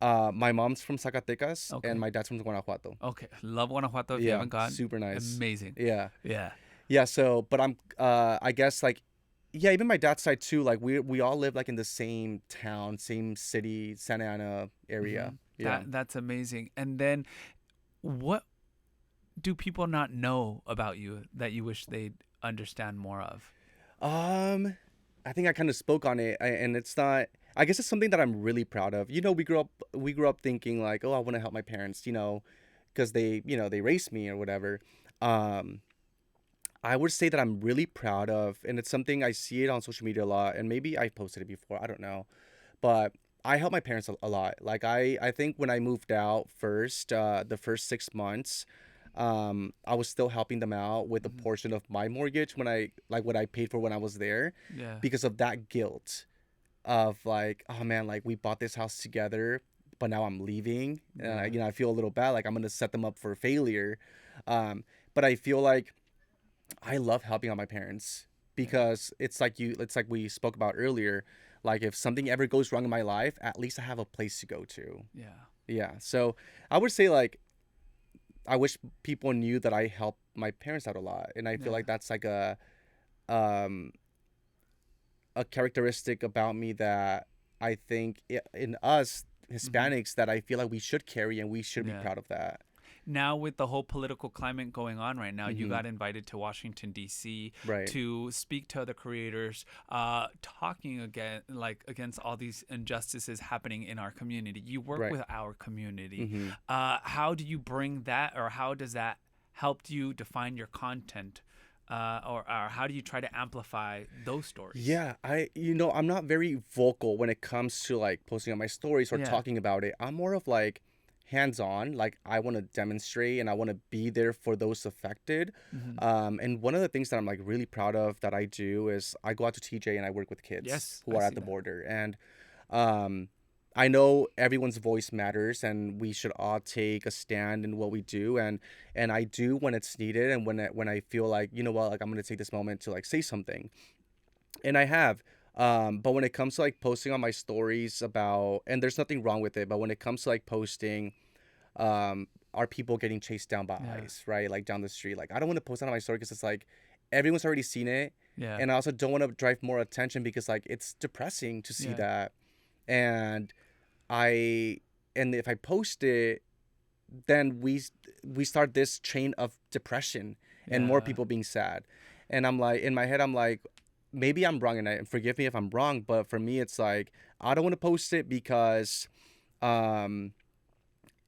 My mom's from Zacatecas and okay. my dad's from Guanajuato. Okay. Love Guanajuato if you Yeah, haven't gone. super nice. Amazing. Yeah, Yeah. yeah. So, but I guess like, yeah, even my dad's side too. Like we all live like in the same town, same city, Santa Ana area. hmm Yeah. That's amazing. And then, what do people not know about you that you wish they'd understand more of? Um, I think I kind of spoke on it, and it's not. I guess it's something that I'm really proud of. We grew up thinking like, oh, I want to help my parents, because they raised me or whatever. Um, I would say that I'm really proud of, and it's something I see it on social media a lot, and maybe I posted it before. I don't know, but I help my parents a lot. Like I think when I moved out first, the first 6 months, I was still helping them out with a Mhm. portion of my mortgage when I like what I paid for when I was there, Yeah. because of that guilt of like, oh man, like we bought this house together, but now I'm leaving. Yeah. I feel a little bad, like I'm gonna set them up for failure. But I feel like I love helping out my parents Yeah. because it's like we spoke about earlier. Like if something ever goes wrong in my life, at least I have a place to go to. Yeah. Yeah. So I would say like I wish people knew that I help my parents out a lot, and I feel like that's like um a characteristic about me that I think in us Hispanics that I feel like we should carry, and we should be proud of that. Now with the whole political climate going on right now, you got invited to Washington D.C. Right. to speak to other creators, talking against all these injustices happening in our community. You work with our community. How do you bring that, or how does that help you define your content? Or how do you try to amplify those stories? Yeah, I'm not very vocal when it comes to like posting on my stories or talking about it. I'm more of like hands-on. Like I want to demonstrate and I want to be there for those affected. And one of the things that I'm like really proud of that I do is I go out to TJ and I work with kids who are at the border. And I know everyone's voice matters, and we should all take a stand in what we do, and I do when it's needed, and when I feel like, you know what, like I'm gonna take this moment to like say something, and I have. But when it comes to like posting on my stories about, and there's nothing wrong with it, but when it comes to like posting, are people getting chased down by ICE, right? Like down the street, like I don't want to post that on my story because it's like everyone's already seen it, and I also don't want to drive more attention because like it's depressing to see that. And if I post it, then we start this chain of depression and more people being sad. And I'm like, in my head, I'm like, maybe I'm wrong, and forgive me if I'm wrong, but for me, it's like, I don't want to post it because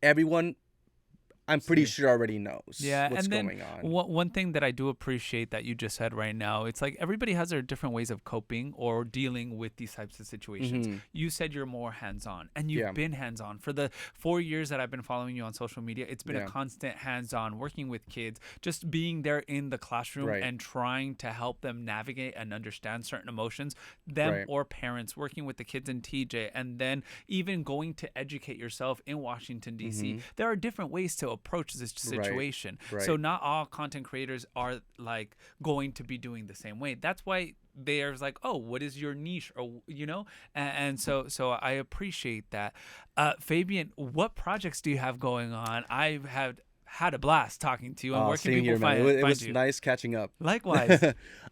everyone, I'm pretty sure already knows what's going on. One thing that I do appreciate that you just said right now, it's like everybody has their different ways of coping or dealing with these types of situations. You said you're more hands-on, and you've been hands-on. For the 4 years that I've been following you on social media, it's been a constant hands-on, working with kids, just being there in the classroom and trying to help them navigate and understand certain emotions, them or parents, working with the kids in TJ, and then even going to educate yourself in Washington, D.C. There are different ways to approach this situation. So not all content creators are like going to be doing the same way. That's why there's like, oh, what is your niche, or and so I appreciate that. Fabian, what projects do you have going on? I've had a blast talking to you, and where can people find you? It was nice catching up. Likewise.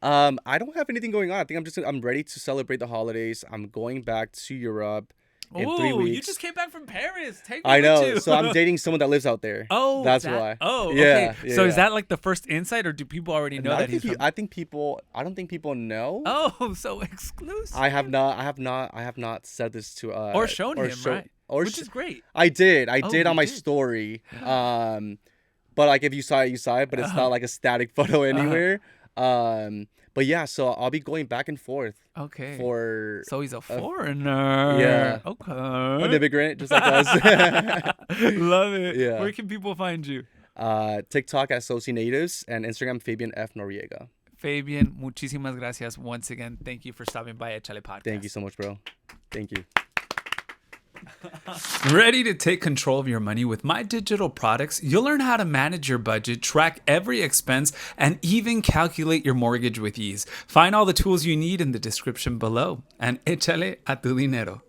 I don't have anything going on. I think I'm ready to celebrate the holidays. I'm going back to Europe in 3 weeks. You just came back from Paris. Take me I know. with you. So I'm dating someone that lives out there. Oh, that's why. Oh, yeah. Okay. So is that like the first insight, or do people already know that he's from? I don't think people know. Oh, so exclusive. I have not said this to or shown him, right? Which is great. I did on my story. But like if you saw it, you saw it. But it's not like a static photo anywhere. But yeah, so I'll be going back and forth. Okay. So he's a foreigner. Yeah. Okay. An immigrant, just like us. Love it. Yeah. Where can people find you? TikTok at OCNatives and Instagram Fabian F. Noriega. Fabian, muchísimas gracias once again. Thank you for stopping by Echale Podcast. Thank you so much, bro. Thank you. Ready to take control of your money with my digital products? You'll learn how to manage your budget, track every expense, and even calculate your mortgage with ease. Find all the tools you need in the description below, and échale a tu dinero.